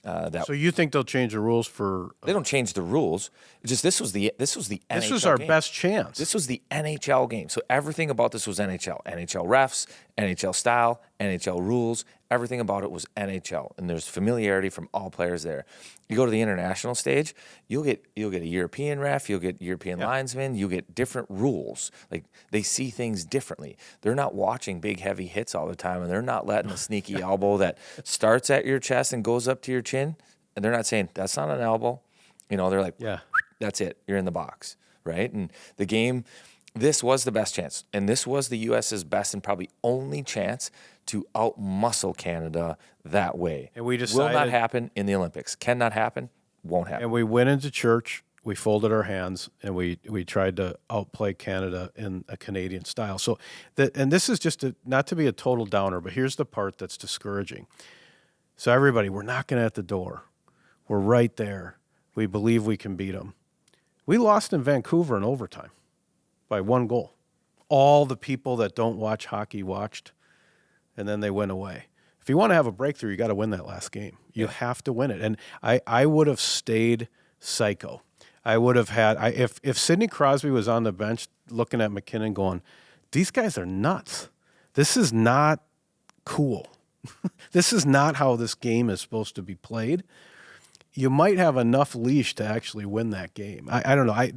So you think they'll change the rules for? They don't change the rules. It's just this was the NHL This was our game. best chance. This was the NHL game. So everything about this was NHL. NHL refs, NHL style, NHL rules. Everything about it was NHL, and there's familiarity from all players there. You go to the international stage, you'll get a European ref, you'll get European linesmen, you get different rules. Like, they see things differently. They're not watching big heavy hits all the time, and they're not letting a sneaky elbow that starts at your chest and goes up to your chin, and they're not saying that's not an elbow. They're like, that's it. You're in the box, right? And the game, this was the best chance, and this was the U.S.'s best and probably only chance to out-muscle Canada that way. And we decided, will not happen in the Olympics. Cannot happen. Won't happen. And we went into church, we folded our hands, and we tried to outplay Canada in a Canadian style. So, and this is just not to be a total downer, but here's the part that's discouraging. So everybody, we're knocking at the door. We're right there. We believe we can beat them. We lost in Vancouver in overtime by 1 goal. All the people that don't watch hockey watched, and then they went away. If you want to have a breakthrough, you got to win that last game. You have to win it. And I would have stayed psycho. I would have had if Sidney Crosby was on the bench looking at McKinnon going, these guys are nuts. This is not cool. This is not how this game is supposed to be played. You might have enough leash to actually win that game. I don't know. I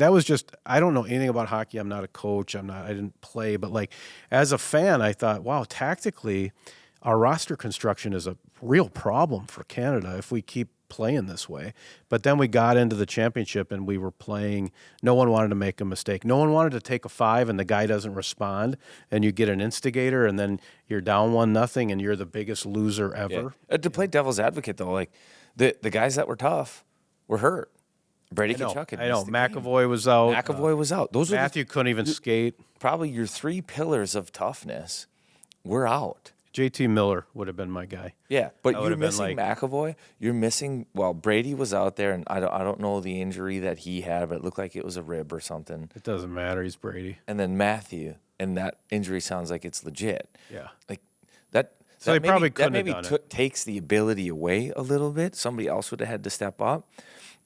don't know anything about hockey. I'm not a coach. I didn't play, but like as a fan, I thought, wow, tactically, our roster construction is a real problem for Canada if we keep playing this way. But then we got into the championship and we were playing. No one wanted to make a mistake. No one wanted to take a 5 and the guy doesn't respond, and you get an instigator, and then you're down 1-0 and you're the biggest loser ever. Yeah. To play devil's advocate though, like the guys that were tough were hurt. Brady Tkachuk had missed the game. McAvoy was out. McAvoy was out. Those Matthew couldn't even skate. Probably your 3 pillars of toughness were out. JT Miller would have been my guy. Yeah, but you're missing McAvoy. You're missing. Well, Brady was out there, and I don't know the injury that he had, but it looked like it was a rib or something. It doesn't matter. He's Brady. And then Matthew, and that injury sounds like it's legit. Yeah, like that. So that he probably couldn't that maybe have done it. Takes the ability away a little bit. Somebody else would have had to step up.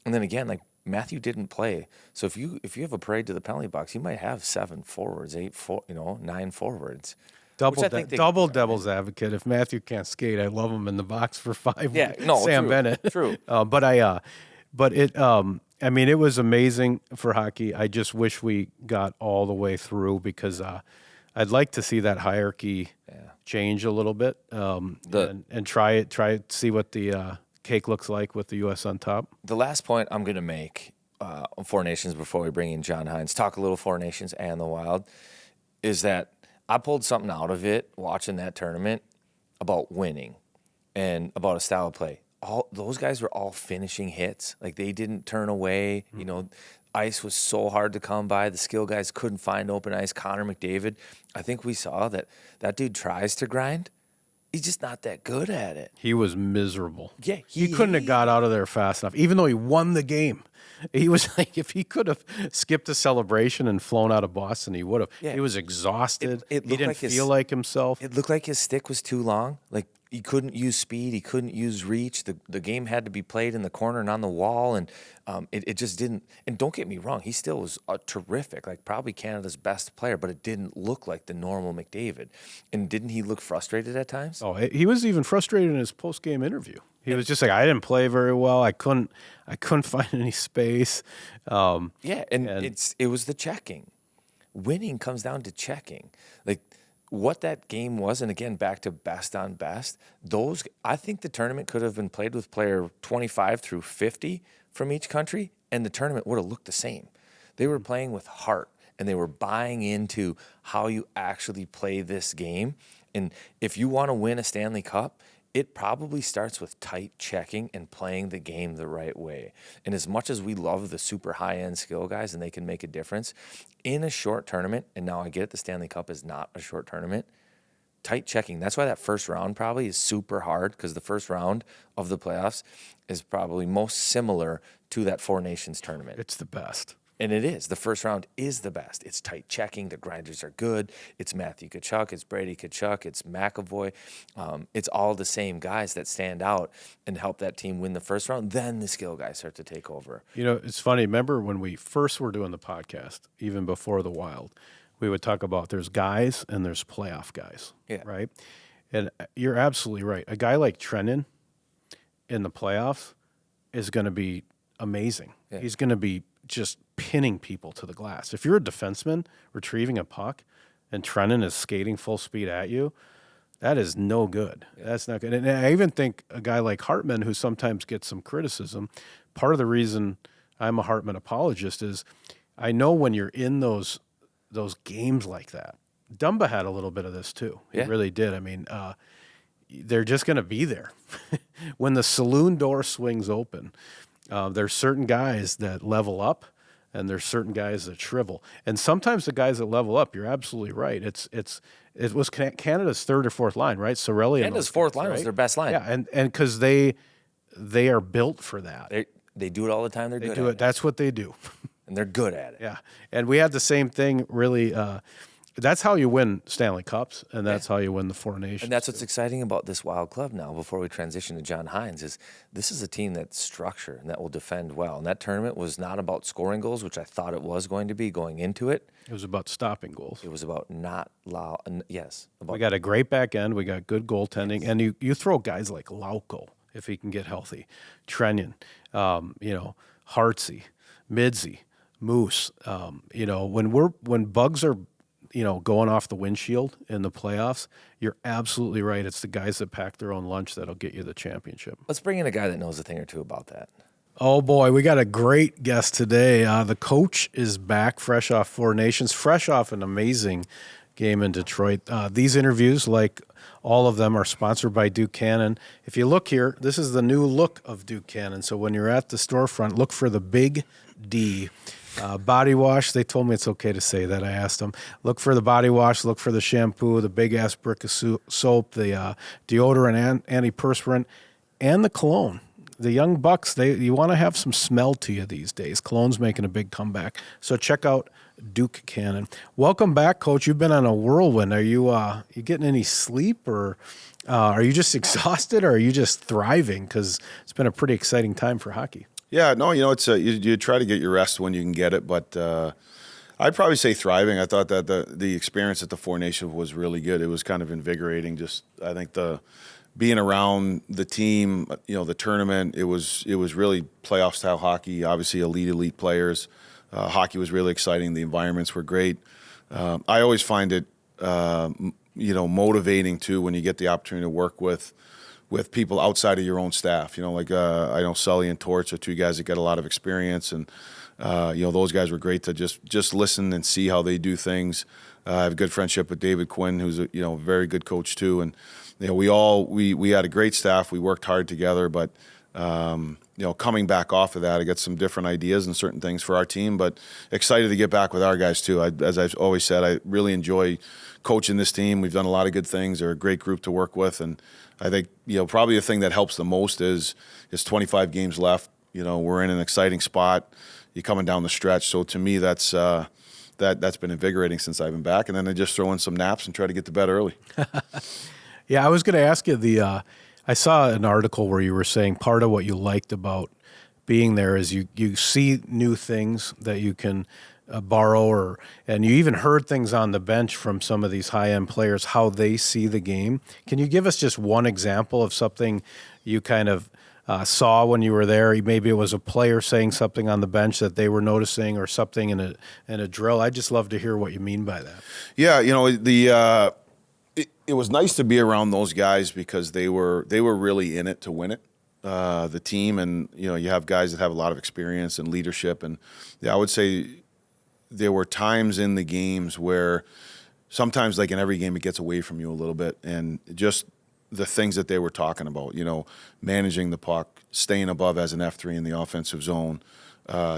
And then again, like Matthew didn't play. So if you have a parade to the penalty box, you might have 7 forwards, 9 forwards. Double devil's advocate. If Matthew can't skate, I love him in the box for 5. Yeah, no, Sam true, Bennett. True. It was amazing for hockey. I just wish we got all the way through because I'd like to see that hierarchy change a little bit and try it, see what the cake looks like with the U.S. on top. The last point I'm going to make on Four Nations before we bring in John Hynes, talk a little Four Nations and the Wild, is that I pulled something out of it watching that tournament about winning and about a style of play. All those guys were all finishing hits. Like, they didn't turn away. You know, ice was so hard to come by. The skill guys couldn't find open ice. Connor McDavid, I think we saw that dude tries to grind. He's just not that good at it. He was miserable. Yeah, he couldn't have got out of there fast enough, even though he won the game. He was like, if he could have skipped the celebration and flown out of Boston, he would have. Yeah. He was exhausted. He didn't feel like himself. It looked like his stick was too long. Like, he couldn't use speed. He couldn't use reach. The game had to be played in the corner and on the wall, and it just didn't. And don't get me wrong, he still was terrific, like probably Canada's best player, but it didn't look like the normal McDavid. And didn't he look frustrated at times? Oh, he was even frustrated in his post-game interview. He was just like, I didn't play very well. I couldn't find any space. And it was the checking. Winning comes down to checking. Like, what that game was, and again, back to best on best, I think the tournament could have been played with player 25 through 50 from each country, and the tournament would have looked the same. They were playing with heart, and they were buying into how you actually play this game. And if you want to win a Stanley Cup, it probably starts with tight checking and playing the game the right way. And as much as we love the super high-end skill guys and they can make a difference, in a short tournament, and now I get it, the Stanley Cup is not a short tournament, tight checking. That's why that first round probably is super hard, because the first round of the playoffs is probably most similar to that Four Nations tournament. It's the best. And it is. The first round is the best. It's tight checking. The grinders are good. It's Matthew Tkachuk. It's Brady Tkachuk. It's McAvoy. It's all the same guys that stand out and help that team win the first round. Then the skill guys start to take over. You know, it's funny. Remember when we first were doing the podcast, even before the Wild, we would talk about there's guys and there's playoff guys, right? And you're absolutely right. A guy like Trennan in the playoffs is going to be amazing. Yeah. He's going to be just pinning people to the glass. If you're a defenseman retrieving a puck and Trennan is skating full speed at you, that is no good. Yeah. That's not good. And I even think a guy like Hartman, who sometimes gets some criticism, part of the reason I'm a Hartman apologist is I know when you're in those games like that. Dumba had a little bit of this too. He really did. I mean, they're just going to be there. When the saloon door swings open, there's certain guys that level up, and there's certain guys that shrivel. And sometimes the guys that level up, you're absolutely right. It was Canada's third or fourth line, right? Sorelli. Canada's fourth line was their best line. Yeah, and because they are built for that. They do it all the time. They're good at it. That's what they do. And they're good at it. Yeah, and we had the same thing. Really, that's how you win Stanley Cups, and that's how you win the Four Nations. And that's what's exciting about this Wild club now, before we transition to John Hynes, is this is a team that's structured and that will defend well. And that tournament was not about scoring goals, which I thought it was going to be going into it. It was about stopping goals. It was about we got a great back end. We got good goaltending. And you throw guys like Lauko, if he can get healthy, Trennan, Hartsey, Midzi, Moose. When Bugs are going off the windshield in the playoffs, you're absolutely right. It's the guys that pack their own lunch that'll get you the championship. Let's bring in a guy that knows a thing or two about that. Oh, boy, we got a great guest today. The coach is back, fresh off Four Nations, fresh off an amazing game in Detroit. These interviews, like all of them, are sponsored by Duke Cannon. If you look here, this is the new look of Duke Cannon. So when you're at the storefront, look for the big D. Body wash, they told me it's okay to say that. I asked them. Look for the body wash, look for the shampoo, the big-ass brick of soap, the deodorant and antiperspirant, and the cologne. The young bucks, you want to have some smell to you these days. Cologne's making a big comeback. So check out Duke Cannon. Welcome back, Coach. You've been on a whirlwind. Are you getting any sleep, or are you just exhausted, or are you just thriving? Because it's been a pretty exciting time for hockey. Yeah, no, it's you try to get your rest when you can get it, but I'd probably say thriving. I thought that the experience at the Four Nations was really good. It was kind of invigorating. Just I think being around the team, the tournament, it was really playoff style hockey. Obviously, elite players. Hockey was really exciting. The environments were great. I always find it motivating too when you get the opportunity to work with people outside of your own staff. Like I know Sully and Torch are two guys that got a lot of experience, and those guys were great to just listen and see how they do things. I have a good friendship with David Quinn, who's a very good coach too, and we had a great staff. We worked hard together, but coming back off of that, I got some different ideas and certain things for our team, but excited to get back with our guys too. As I've always said, I really enjoy coaching this team. We've done a lot of good things. They're a great group to work with, and I think probably the thing that helps the most is 25 games left. We're in an exciting spot. You're coming down the stretch, so to me that's been invigorating since I've been back. And then I just throw in some naps and try to get to bed early. Yeah, I was going to ask you I saw an article where you were saying part of what you liked about being there is you see new things that you can borrow, and you even heard things on the bench from some of these high-end players, how they see the game. Can you give us just one example of something you kind of saw when you were there? Maybe it was a player saying something on the bench that they were noticing, or something in a drill. I'd just love to hear what you mean by that. Yeah, it was nice to be around those guys because they were really in it to win it. The team, and you have guys that have a lot of experience and leadership, and I would say there were times in the games where sometimes, like in every game, it gets away from you a little bit, and just the things that they were talking about, managing the puck, staying above as an F3 in the offensive zone,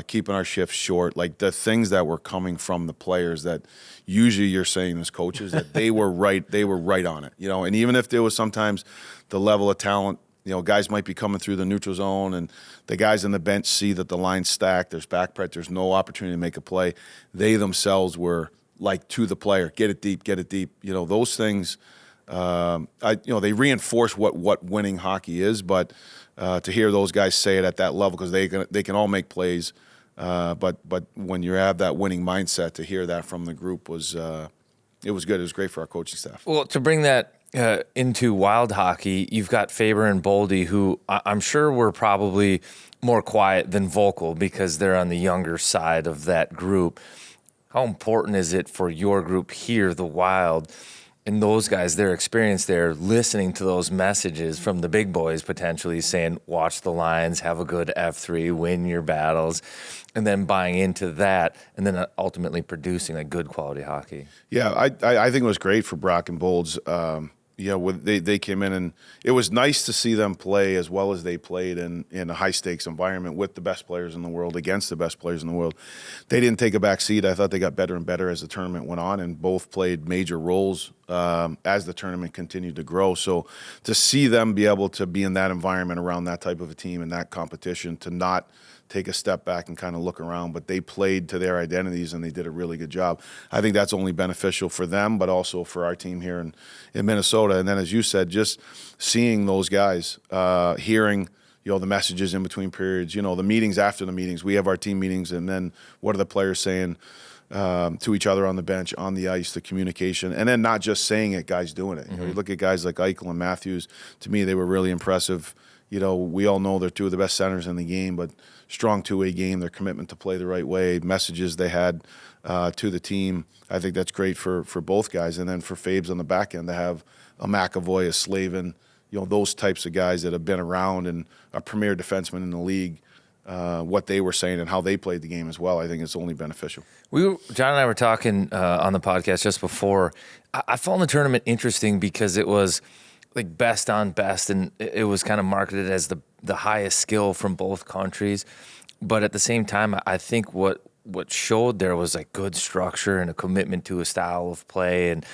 keeping our shifts short, like the things that were coming from the players that usually you're saying as coaches that they were right on it, and even if there was sometimes the level of talent, guys might be coming through the neutral zone and the guys on the bench see that the line's stacked, there's back pressure, there's no opportunity to make a play. They themselves were like to the player, get it deep. Those things, they reinforce what winning hockey is, but to hear those guys say it at that level, because they can all make plays, but when you have that winning mindset, to hear that from the group was it was good. It was great for our coaching staff. Well, to bring that into wild hockey, you've got Faber and Boldi, who I'm sure were probably more quiet than vocal because they're on the younger side of that group. How important is it for your group here, the Wild, and those guys, their experience there, listening to those messages from the big boys potentially saying, watch the lines, have a good F3, win your battles, and then buying into that, and then ultimately producing a good quality hockey? Yeah, I think it was great for Brock and Bolds. They came in, and it was nice to see them play as well as they played in a high-stakes environment with the best players in the world, against the best players in the world. They didn't take a back seat. I thought they got better and better as the tournament went on, and both played major roles as the tournament continued to grow. So to see them be able to be in that environment around that type of a team and that competition, to not take a step back and kind of look around, but they played to their identities and they did a really good job. I think that's only beneficial for them, but also for our team here in Minnesota. And then, as you said, just seeing those guys, hearing the messages in between periods, the meetings after the meetings. We have our team meetings, and then what are the players saying to each other on the bench, on the ice, the communication, and then not just saying it, guys doing it. You look at guys like Eichel and Matthews. To me, they were really impressive. We all know they're two of the best centers in the game, but strong two-way game, their commitment to play the right way, messages they had to the team. I think that's great for both guys. And then for Fabes on the back end to have a McAvoy, a Slavin, those types of guys that have been around and are premier defensemen in the league, what they were saying and how they played the game as well, I think it's only beneficial. John and I were talking on the podcast just before. I found the tournament interesting because it was like best on best, and it was kind of marketed as the highest skill from both countries. But at the same time, I think what showed there was like good structure and a commitment to a style of play, and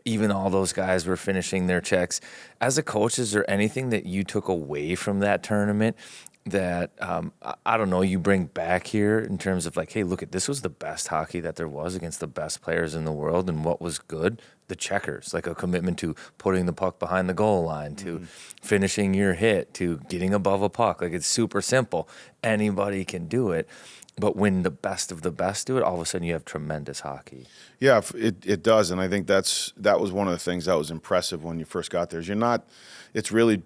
even all those guys were finishing their checks. As a coach, is there anything that you took away from that tournament that, I don't know, you bring back here in terms of like, hey, look, this was the best hockey that there was against the best players in the world, and what was good? The checkers, like a commitment to putting the puck behind the goal line, to finishing your hit, to getting above a puck. Like, it's super simple. Anybody can do it. But when the best of the best do it, all of a sudden you have tremendous hockey. Yeah, it does. And I think that was one of the things that was impressive when you first got there. It's really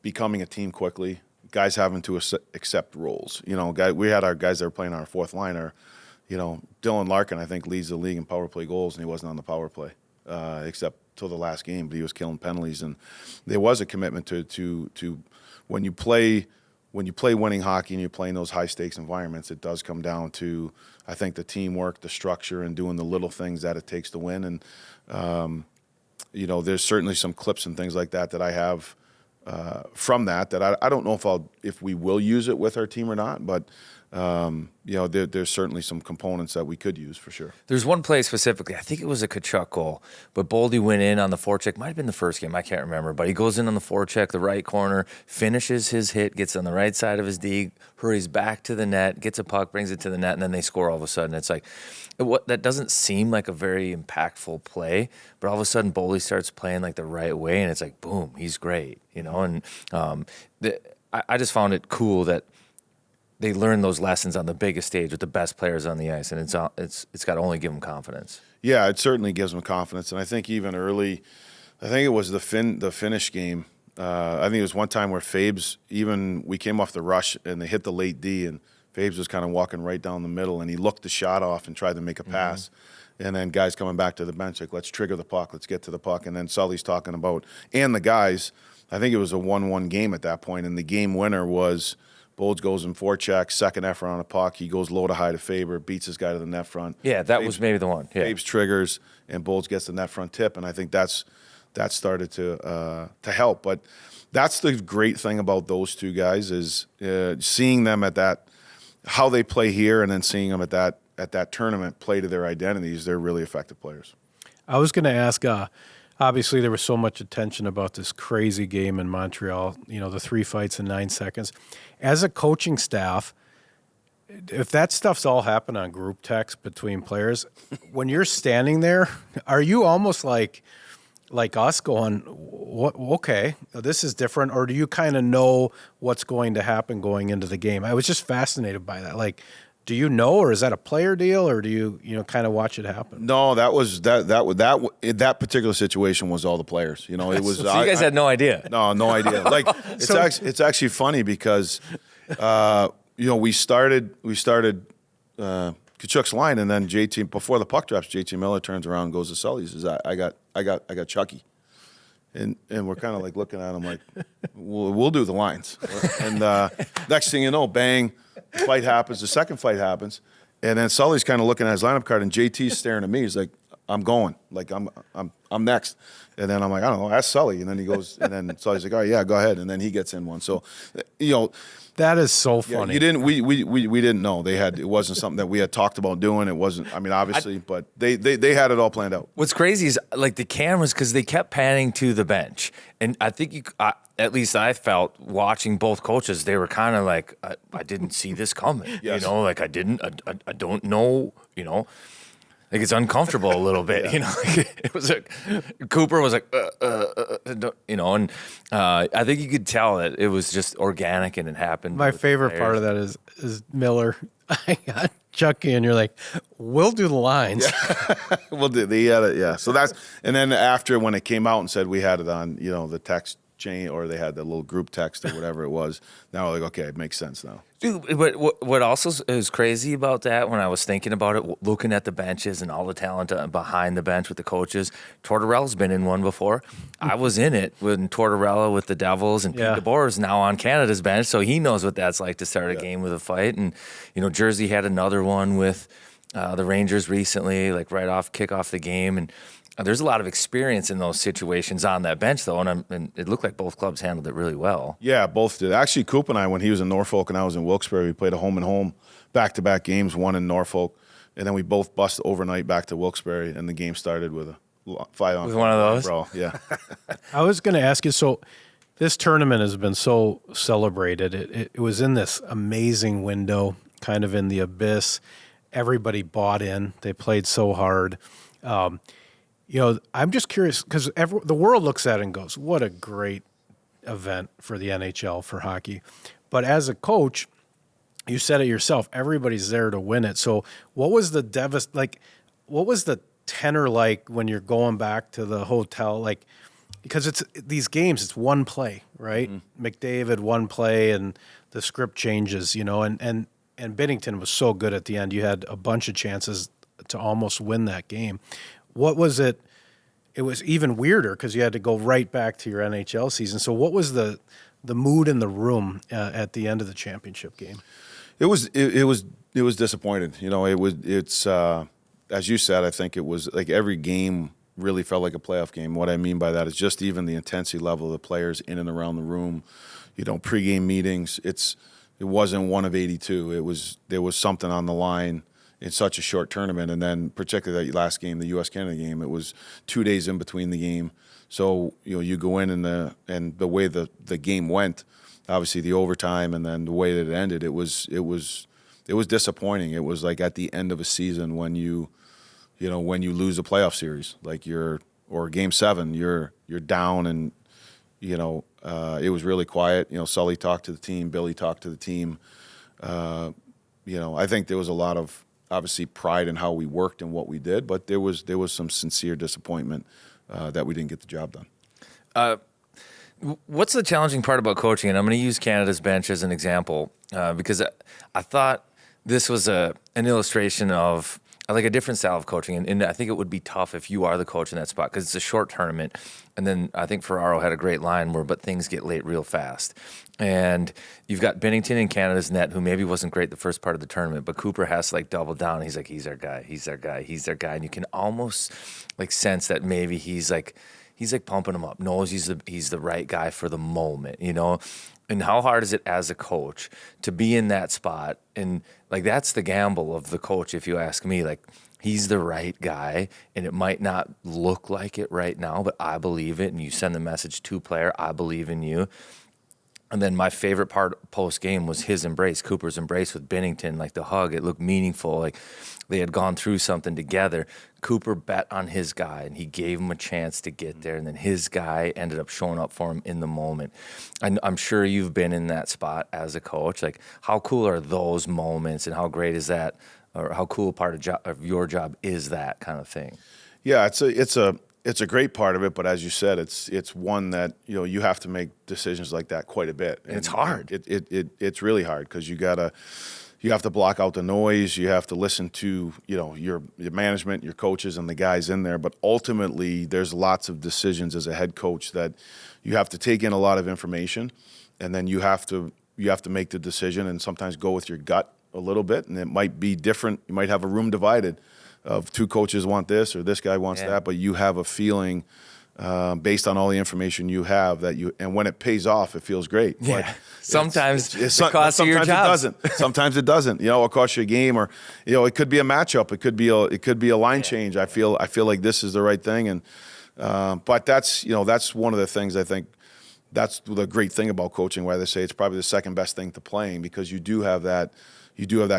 becoming a team quickly. Guys having to accept roles. We had our guys that were playing on our fourth liner. Dylan Larkin, I think, leads the league in power play goals, and he wasn't on the power play. Except till the last game, but he was killing penalties, and there was a commitment to when you play winning hockey and you're playing those high stakes environments, it does come down to, I think, the teamwork, the structure, and doing the little things that it takes to win. And there's certainly some clips and things like that I have from that I don't know if we will use it with our team or not, but there's certainly some components that we could use for sure. There's one play specifically, I think it was a Tkachuk goal, but Boldi went in on the forecheck. Might have been the first game, I can't remember, but he goes in on the forecheck, the right corner, finishes his hit, gets on the right side of his D, hurries back to the net, gets a puck, brings it to the net, and then they score all of a sudden. It's like, that doesn't seem like a very impactful play, but all of a sudden Boldi starts playing like the right way, and it's like, boom, he's great, And I just found it cool that they learn those lessons on the biggest stage with the best players on the ice, and it's got to only give them confidence. Yeah, it certainly gives them confidence, and I think even early, I think it was the Finnish game. I think it was one time where Fabes, we came off the rush and they hit the late D, and Fabes was kind of walking right down the middle, and he looked the shot off and tried to make a pass. And then guys coming back to the bench like, let's trigger the puck, let's get to the puck. And then Sully's talking about, and the guys, I think it was a 1-1 game at that point, and the game winner was Bolds goes in forecheck, second effort on a puck. He goes low to high to Faber, beats his guy to the net front. Yeah, that was maybe the one. Yeah. Fabes triggers, and Bolds gets the net front tip, and I think that started to help. But that's the great thing about those two guys is seeing them at that, how they play here, and then seeing them at that tournament play to their identities. They're really effective players. I was going to ask, obviously there was so much attention about this crazy game in Montreal, the 3 fights in 9 seconds. As a coaching staff, if that stuff's all happened on group text between players, when you're standing there, are you almost like us going, what? Okay, this is different, or do you kind of know what's going to happen going into the game? I was just fascinated by that. Like, do you know, or is that a player deal, or do you kind of watch it happen? No, that particular situation was all the players. It was. So you guys had no idea. No idea. Like it's actually funny because, we started Tkachuk's line, and then JT, before the puck drops, JT Miller turns around and goes to Sully. He says, I got Chucky. And we're kind of like looking at him like, we'll do the lines. And next thing you know, bang, the fight happens. The second fight happens. And then Sully's kind of looking at his lineup card, and JT's staring at me. He's like, I'm going. Like, I'm next. And then I'm like, I don't know, ask Sully. And then he goes, and then Sully's like, oh, yeah, go ahead. And then he gets in one. So, that is so funny. You didn't. We didn't know they had. It wasn't something that we had talked about doing. It wasn't. I mean, obviously, but they had it all planned out. What's crazy is like the cameras, because they kept panning to the bench, and I think at least I felt watching both coaches, they were kind of like, I didn't see this coming. Yes. Like I don't know. Like it's uncomfortable a little bit, Like it was like Cooper was like, and I think you could tell that it was just organic and it happened. My favorite part of that is Miller. I got Chucky, and you're like, we'll do the lines. Yeah. We'll do. They had it, yeah. So and then after when it came out and said we had it on, the text chain, or they had the little group text or whatever it was. Now we're like, okay, it makes sense now. Dude, but what also is crazy about that, when I was thinking about it, looking at the benches and all the talent behind the bench with the coaches, Tortorella's been in one before. I was in it when Tortorella with the Devils, and Pete DeBoer is now on Canada's bench, so he knows what that's like to start a game with a fight. And, Jersey had another one with the Rangers recently, like kick off the game. And there's a lot of experience in those situations on that bench, though, and it looked like both clubs handled it really well. Yeah, both did. Actually, Coop and I, when he was in Norfolk and I was in Wilkes-Barre, we played a home-and-home back-to-back games, one in Norfolk, and then we both busted overnight back to Wilkes-Barre, and the game started with a 5-on-5 with one of those? brawl. Yeah. I was going to ask you, so this tournament has been so celebrated. It was in this amazing window, kind of in the abyss. Everybody bought in. They played so hard. I'm just curious because the world looks at it and goes, what a great event for the NHL, for hockey. But as a coach, you said it yourself, everybody's there to win it. So what was the what was the tenor like when you're going back to the hotel? Like, because it's these games, it's one play, right? Mm-hmm. McDavid, one play, and the script changes, and Binnington was so good at the end. You had a bunch of chances to almost win that game. What was it? it was even weirder because you had to go right back to your NHL season. So what was the mood in the room at the end of the championship game? It was disappointed. It's as you said. I think it was like every game really felt like a playoff game. What I mean by that is just even the intensity level of the players in and around the room. Pregame meetings. It wasn't one of 82. There was something on the line in such a short tournament, and then particularly that last game, the U.S.-Canada game, it was 2 days in between the game. So you go in and the way the game went, obviously the overtime, and then the way that it ended, it was disappointing. It was like at the end of a season when you lose a playoff series, or Game 7, you're down, and it was really quiet. Sully talked to the team, Billy talked to the team. I think there was a lot of obviously pride in how we worked and what we did, but there was some sincere disappointment that we didn't get the job done. What's the challenging part about coaching? And I'm going to use Canada's bench as an example because I thought this was an illustration of like a different style of coaching. And I think it would be tough if you are the coach in that spot because it's a short tournament. And then I think Ferraro had a great line but things get late real fast. And you've got Binnington in Canada's net, who maybe wasn't great the first part of the tournament, but Cooper has to double down. He's like, he's our guy, he's our guy, he's our guy. And you can almost sense that maybe he's pumping him up, knows he's the right guy for the moment, And how hard is it as a coach to be in that spot? And that's the gamble of the coach, if you ask me. He's the right guy, and it might not look like it right now, but I believe it. And you send the message to player, I believe in you. And then my favorite part post-game was his embrace, Cooper's embrace with Binnington, the hug. It looked meaningful, they had gone through something together. Cooper bet on his guy, and he gave him a chance to get there, and then his guy ended up showing up for him in the moment. I'm sure you've been in that spot as a coach. How cool are those moments, and how great is that, or how cool a part of your job is that kind of thing? Yeah, it's a great part of it, but as you said, it's one that you have to make decisions like that quite a bit. And it's hard. It's really hard because you have to block out the noise. You have to listen to your management, your coaches, and the guys in there. But ultimately, there's lots of decisions as a head coach that you have to take in a lot of information, and then you have to make the decision and sometimes go with your gut a little bit, and it might be different. You might have a room divided of two coaches want this or this guy wants that, but you have a feeling based on all the information you have and when it pays off, it feels great. Yeah. But sometimes it costs you your job. It doesn't. Sometimes it doesn't. It'll cost you a game, or it could be a matchup. It could be a line change. I feel like this is the right thing, and but that's one of the things I think. That's the great thing about coaching, why they say it's probably the second best thing to playing, because you do have that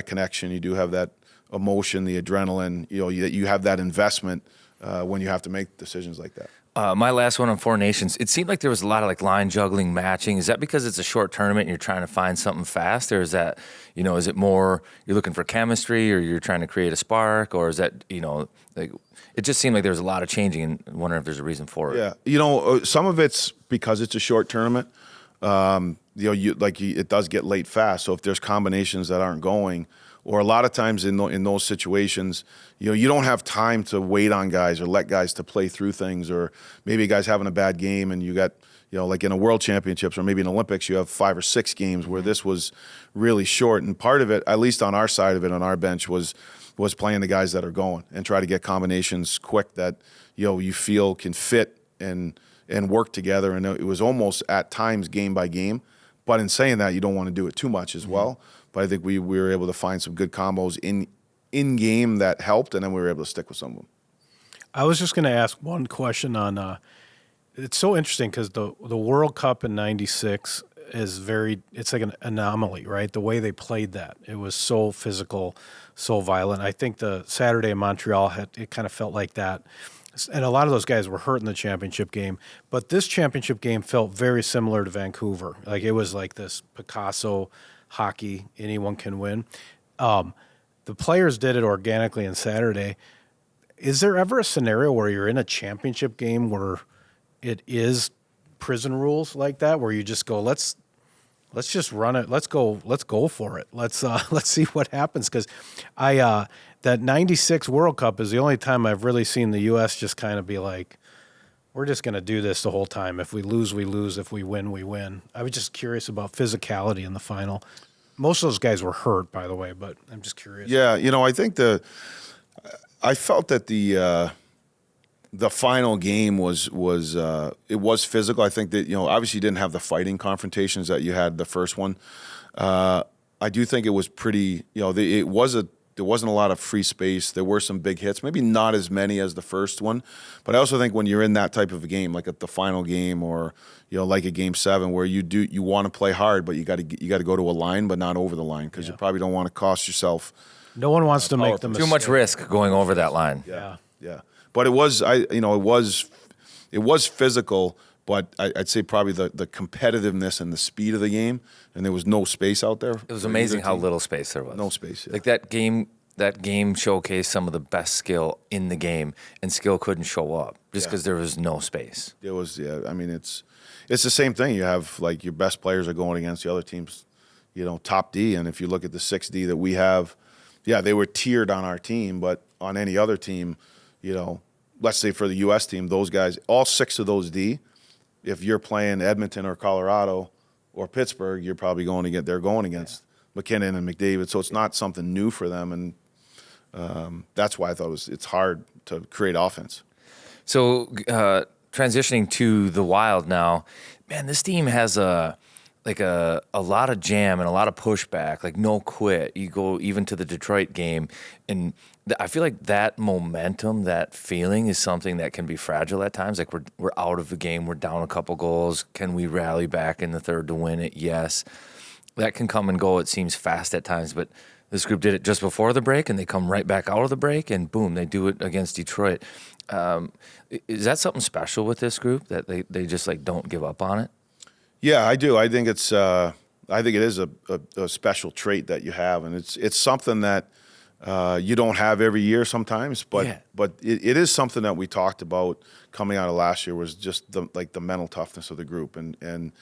connection, you do have that emotion, the adrenaline, you have that investment when you have to make decisions like that. My last one on Four Nations, it seemed like there was a lot of line juggling, matching. Is that because it's a short tournament and you're trying to find something fast, or is that, is it more you're looking for chemistry, or you're trying to create a spark, or is that, it just seemed like there was a lot of changing, and wondering if there's a reason for it. Yeah, some of it's because it's a short tournament. It does get late fast. So if there's combinations that aren't going, or a lot of times in those situations, you don't have time to wait on guys or let guys to play through things, or maybe a guy's having a bad game and you got, like in a World Championships or maybe in Olympics, you have 5 or 6 games where this was really short. And part of it, at least on our side of it, on our bench, was playing the guys that are going and try to get combinations quick that you feel can fit and work together. And it was almost at times game by game. But in saying that, you don't want to do it too much as well. But I think we were able to find some good combos in game that helped, and then we were able to stick with some of them. I was just going to ask one question on. It's so interesting because the World Cup in '96 is it's like an anomaly, right? The way they played that, it was so physical, so violent. I think the Saturday in Montreal it kind of felt like that. And a lot of those guys were hurt in the championship game. But this championship game felt very similar to Vancouver. It was like this Picasso hockey, anyone can win. The players did it organically on Saturday. Is there ever a scenario where you're in a championship game where it is prison rules like that, where you just go, let's just run it. Let's go for it. Let's see what happens. Because that '96 World Cup is the only time I've really seen the U.S. just kind of be like, we're just going to do this the whole time. If we lose, we lose. If we win, we win. I was just curious about physicality in the final. Most of those guys were hurt, by the way, but I'm just curious. Yeah, I think I felt that the final game was it was physical. I think that obviously you didn't have the fighting confrontations that you had the first one. I do think it was pretty. There wasn't a lot of free space. There were some big hits, maybe not as many as the first one, but I also think when you're in that type of a game, like at the final game or like a Game 7, where you want to play hard, but you got to go to a line, but not over the line because you probably don't want to cost yourself. No one wants to make the mistake. Too much risk going over that line. Yeah. But it was physical, but I'd say probably the competitiveness and the speed of the game, and there was no space out there. It was amazing how little space there was. No space. Yeah. Like that game showcased some of the best skill in the game, and skill couldn't show up just because there was no space. It was, I mean, it's the same thing. You have like your best players are going against the other teams, top D, and if you look at the 6D that we have, they were tiered on our team, but on any other team, let's say for the U.S. team, those guys, all 6 of those D, if you're playing Edmonton or Colorado or Pittsburgh, you're probably they're going against McKinnon and McDavid, so it's not something new for them, and that's why I thought it's hard to create offense. So transitioning to the Wild now, man, this team has a lot of jam and a lot of pushback, like no quit. You go even to the Detroit game, and I feel like that momentum, that feeling is something that can be fragile at times. Like we're out of the game, we're down a couple goals. Can we rally back in the third to win it? Yes. That can come and go. It seems fast at times, but this group did it just before the break, and they come right back out of the break, and boom, they do it against Detroit. Is that something special with this group, that they just like don't give up on it? Yeah, I do. I think it is a special trait that you have, and it's something that you don't have every year sometimes, but it is something that we talked about coming out of last year, was just the mental toughness of the group, and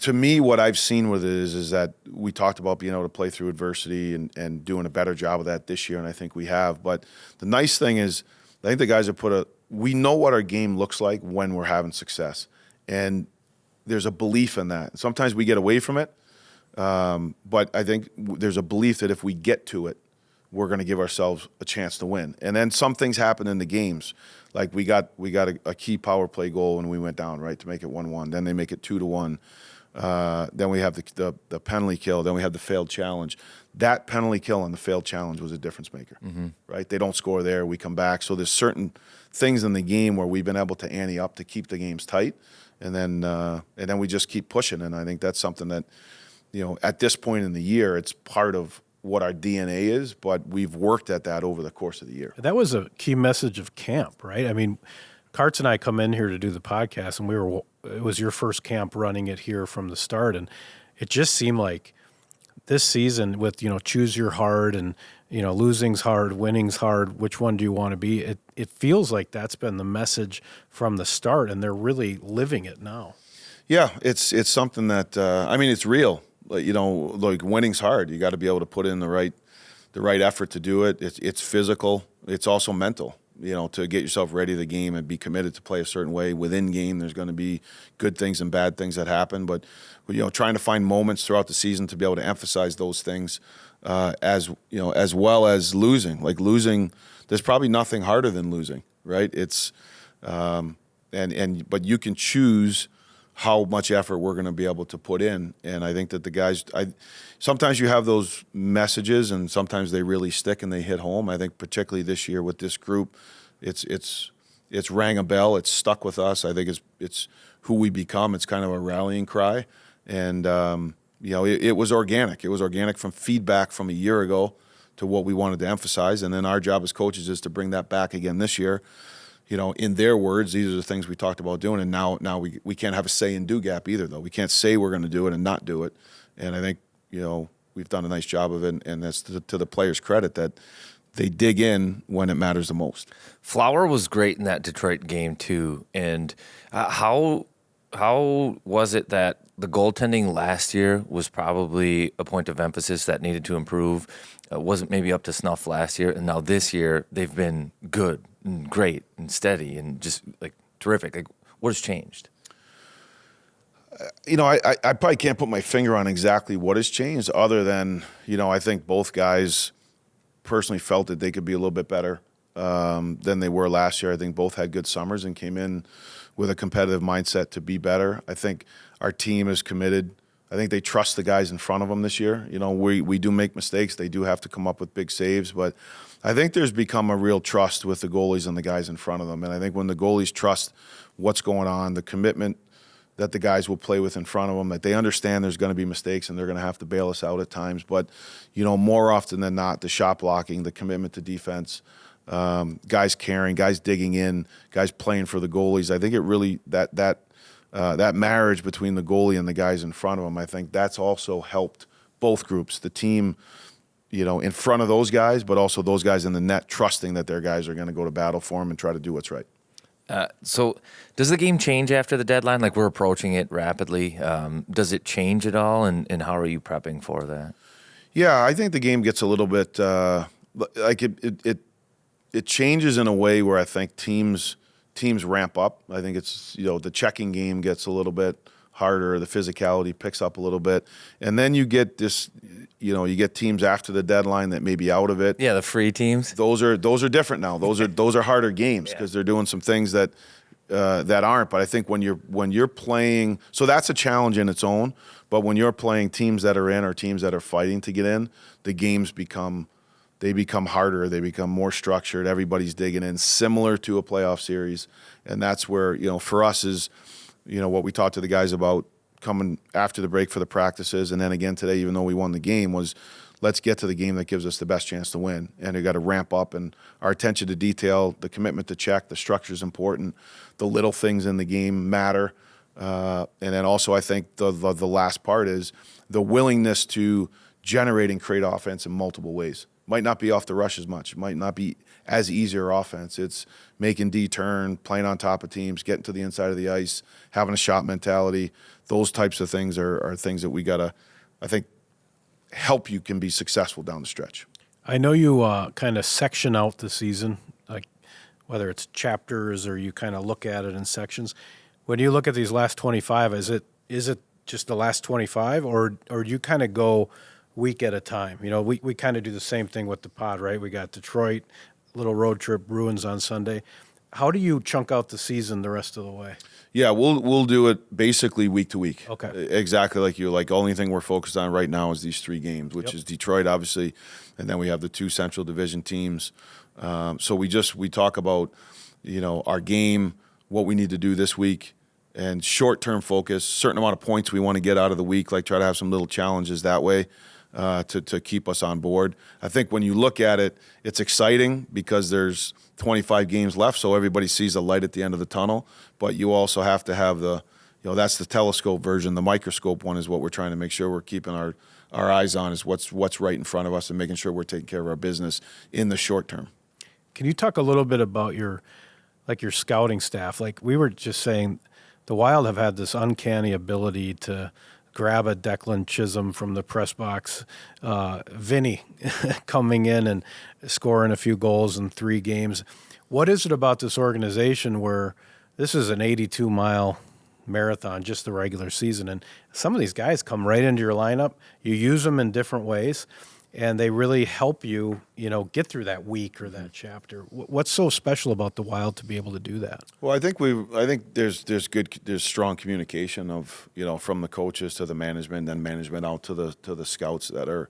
to me, what I've seen with it is that we talked about being able to play through adversity and doing a better job of that this year, and I think we have. But the nice thing is, I think the guys have we know what our game looks like when we're having success, and there's a belief in that. Sometimes we get away from it, but I think there's a belief that if we get to it, we're going to give ourselves a chance to win. And then some things happen in the games. Like we got a key power play goal when we went down, right, to make it 1-1. Then they make it 2-1. Then we have the penalty kill. Then we have the failed challenge. That penalty kill and the failed challenge was a difference maker, right? They don't score there. We come back. So there's certain things in the game where we've been able to ante up to keep the games tight, and then we just keep pushing. And I think that's something that, at this point in the year, it's part of what our DNA is, but we've worked at that over the course of the year. That was a key message of camp, right? I mean, Karts and I come in here to do the podcast, and it was your first camp running it here from the start, and it just seemed like this season with, choose your hard and, losing's hard, winning's hard, which one do you want to be? It feels like that's been the message from the start, and they're really living it now. Yeah, it's something that, it's real. Like winning's hard. You got to be able to put in the right effort to do it. It's physical. It's also mental. To get yourself ready to the game and be committed to play a certain way within game. There's going to be good things and bad things that happen, but trying to find moments throughout the season to be able to emphasize those things, as well as losing. Like losing, there's probably nothing harder than losing, right? It's but you can choose how much effort we're going to be able to put in. And I think that the guys, sometimes you have those messages and sometimes they really stick and they hit home. I think particularly this year with this group, it's rang a bell. It's stuck with us. I think it's who we become. It's kind of a rallying cry. And, it was organic. It was organic from feedback from a year ago to what we wanted to emphasize. And then our job as coaches is to bring that back again this year. In their words, these are the things we talked about doing, and now we can't have a say and do gap either, though. We can't say we're going to do it and not do it. And I think, we've done a nice job of it, and that's to the players' credit that they dig in when it matters the most. Flower was great in that Detroit game, too. And how was it that the goaltending last year was probably a point of emphasis that needed to improve? Wasn't maybe up to snuff last year, and now this year they've been good and great and steady and just like terrific. Like, what has changed? I probably can't put my finger on exactly what has changed other than, I think both guys personally felt that they could be a little bit better than they were last year. I think both had good summers and came in with a competitive mindset to be better. I think our team is committed. I think they trust the guys in front of them this year. We do make mistakes. They do have to come up with big saves, but I think there's become a real trust with the goalies and the guys in front of them. And I think when the goalies trust what's going on, the commitment that the guys will play with in front of them, that they understand there's going to be mistakes and they're going to have to bail us out at times. But, more often than not, the shot blocking, the commitment to defense, guys caring, guys digging in, guys playing for the goalies. I think it really, that marriage between the goalie and the guys in front of them, I think that's also helped both groups, the team, in front of those guys, but also those guys in the net trusting that their guys are going to go to battle for them and try to do what's right. So does the game change after the deadline? Like, we're approaching it rapidly. Does it change at all, and how are you prepping for that? Yeah, I think the game gets a little bit like it changes in a way where I think teams ramp up. I think it's the checking game gets a little bit harder, the physicality picks up a little bit, and then you get this. You get teams after the deadline that may be out of it. Yeah, the free teams. Those are different now. Those are harder games because they're doing some things that aren't. But I think when you're playing, so that's a challenge in its own. But when you're playing teams that are in or teams that are fighting to get in, the games become harder. They become more structured. Everybody's digging in, similar to a playoff series, and that's where for us is what we talked to the guys about coming after the break for the practices, and then again today, even though we won the game, was let's get to the game that gives us the best chance to win. And we got to ramp up, and our attention to detail, the commitment to check, the structure is important. The little things in the game matter. And then also I think the last part is the willingness to generate and create offense in multiple ways. Might not be off the rush as much. It might not be as easier offense. It's making D turn, playing on top of teams, getting to the inside of the ice, having a shot mentality. Those types of things are things that we got to, I think, help you can be successful down the stretch. I know you kind of section out the season, like whether it's chapters or you kind of look at it in sections. When you look at these last 25, is it just the last 25, or do you kind of go week at a time? We kind of do the same thing with the pod, right? We got Detroit, little road trip, Bruins on Sunday. How do you chunk out the season the rest of the way? Yeah, we'll do it basically week to week. Okay. Exactly like you. Like, only thing we're focused on right now is these 3 games, which is Detroit, obviously, and then we have the 2 Central Division teams. So we talk about, our game, what we need to do this week, and short-term focus, certain amount of points we want to get out of the week, like try to have some little challenges that way. To keep us on board. I think when you look at it, it's exciting because there's 25 games left, so everybody sees a light at the end of the tunnel. But you also have to have that's the telescope version. The microscope one is what we're trying to make sure we're keeping our eyes on, is what's right in front of us and making sure we're taking care of our business in the short term. Can you talk a little bit about your scouting staff? Like we were just saying, the Wild have had this uncanny ability to grab a Declan Chisholm from the press box, Vinnie coming in and scoring a few goals in 3 games. What is it about this organization where this is an 82-mile marathon, just the regular season, and some of these guys come right into your lineup, you use them in different ways, and they really help you, get through that week or that chapter. What's so special about the Wild to be able to do that? Well, I think there's strong communication of, from the coaches to the management, then management out to the scouts that are,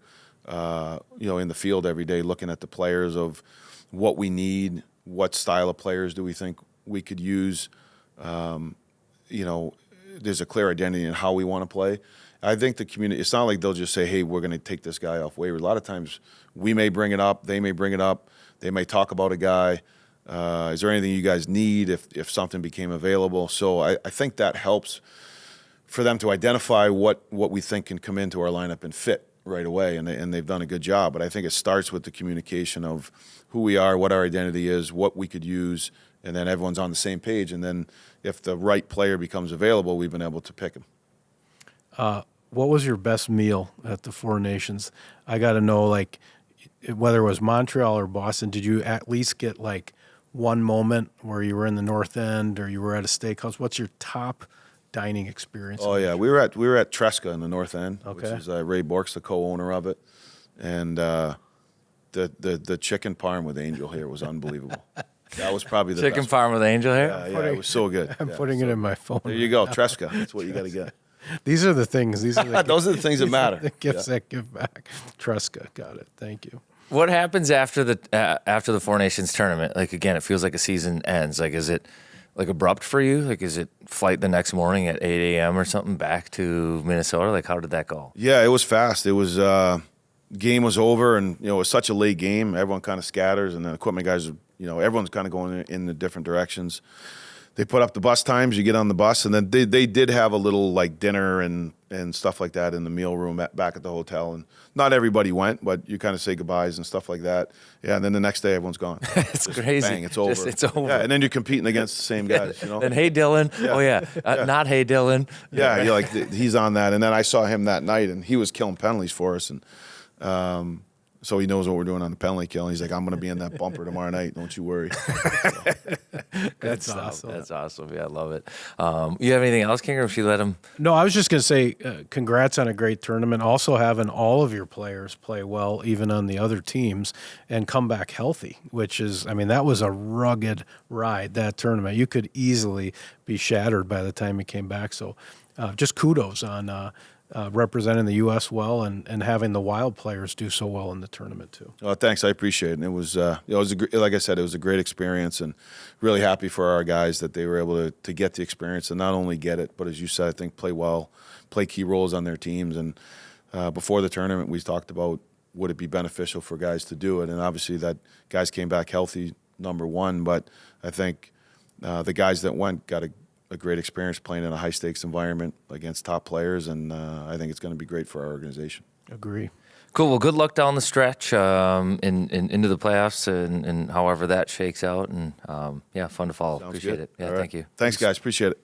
in the field every day, looking at the players of what we need, what style of players do we think we could use. There's a clear identity in how we want to play. I think the community, it's not like they'll just say, hey, we're going to take this guy off waivers. A lot of times we may bring it up, they may bring it up, they may talk about a guy. Is there anything you guys need if something became available? So I think that helps for them to identify what we think can come into our lineup and fit right away, and they've done a good job. But I think it starts with the communication of who we are, what our identity is, what we could use, and then everyone's on the same page. And then if the right player becomes available, we've been able to pick him. What was your best meal at the Four Nations? I got to know, whether it was Montreal or Boston, did you at least get one moment where you were in the North End or you were at a steakhouse? What's your top dining experience? Oh yeah, we were at Tresca in the North End, which Okay. is Ray Bork's the co-owner of it, and the chicken parm with angel hair was unbelievable. That was probably the Chicken best. farm with angel hair. Yeah, it was so good. I'm Yeah, putting it in my phone. There you go, Tresca. That's what you got to get. These are the things. These are the Those are the things that matter. the gifts that give back. Tresca, got it. Thank you. What happens after the Four Nations tournament? Like again, it feels like a season ends. Like is it like abrupt for you? Like is it flight the next morning at 8 a.m. or something back to Minnesota? Like how did that go? Yeah, it was fast. It was game was over, and it was such a late game. Everyone kind of scatters, and the equipment guys, everyone's kind of going in the different directions. They put up the bus times. You get on the bus, and then they did have a little like dinner and stuff like that in the meal room back at the hotel. And not everybody went, but you kind of say goodbyes and stuff like that. Yeah, and then the next day everyone's gone. It's crazy. Bang, it's over. It's over. Yeah, and then you're competing against the same guys. And hey Dylan. Oh yeah. Not hey Dylan. Yeah, you're like he's on that. And then I saw him that night, and he was killing penalties for us, and so he knows what we're doing on the penalty kill. And he's like, I'm going to be in that bumper tomorrow night. Don't you worry. That's awesome. That's awesome. Yeah, I love it. You have anything else, King, or if you let him? No, I was just going to say congrats on a great tournament. Also having all of your players play well, even on the other teams, and come back healthy, which is, that was a rugged ride, that tournament. You could easily be shattered by the time you came back. So just kudos on representing the U.S. well and having the Wild players do so well in the tournament too. Well, thanks. I appreciate it. And it was, like I said, it was a great experience, and really happy for our guys that they were able to get the experience and not only get it, but as you said, I think play well, play key roles on their teams. And before the tournament, we talked about would it be beneficial for guys to do it, and obviously that guys came back healthy, number one. But I think the guys that went got a great experience playing in a high-stakes environment against top players, and I think it's going to be great for our organization. Agree. Cool. Well, good luck down the stretch into the playoffs and however that shakes out. And, fun to follow. Sounds Appreciate good. it. Yeah, All right. thank you. Thanks, guys. Appreciate it.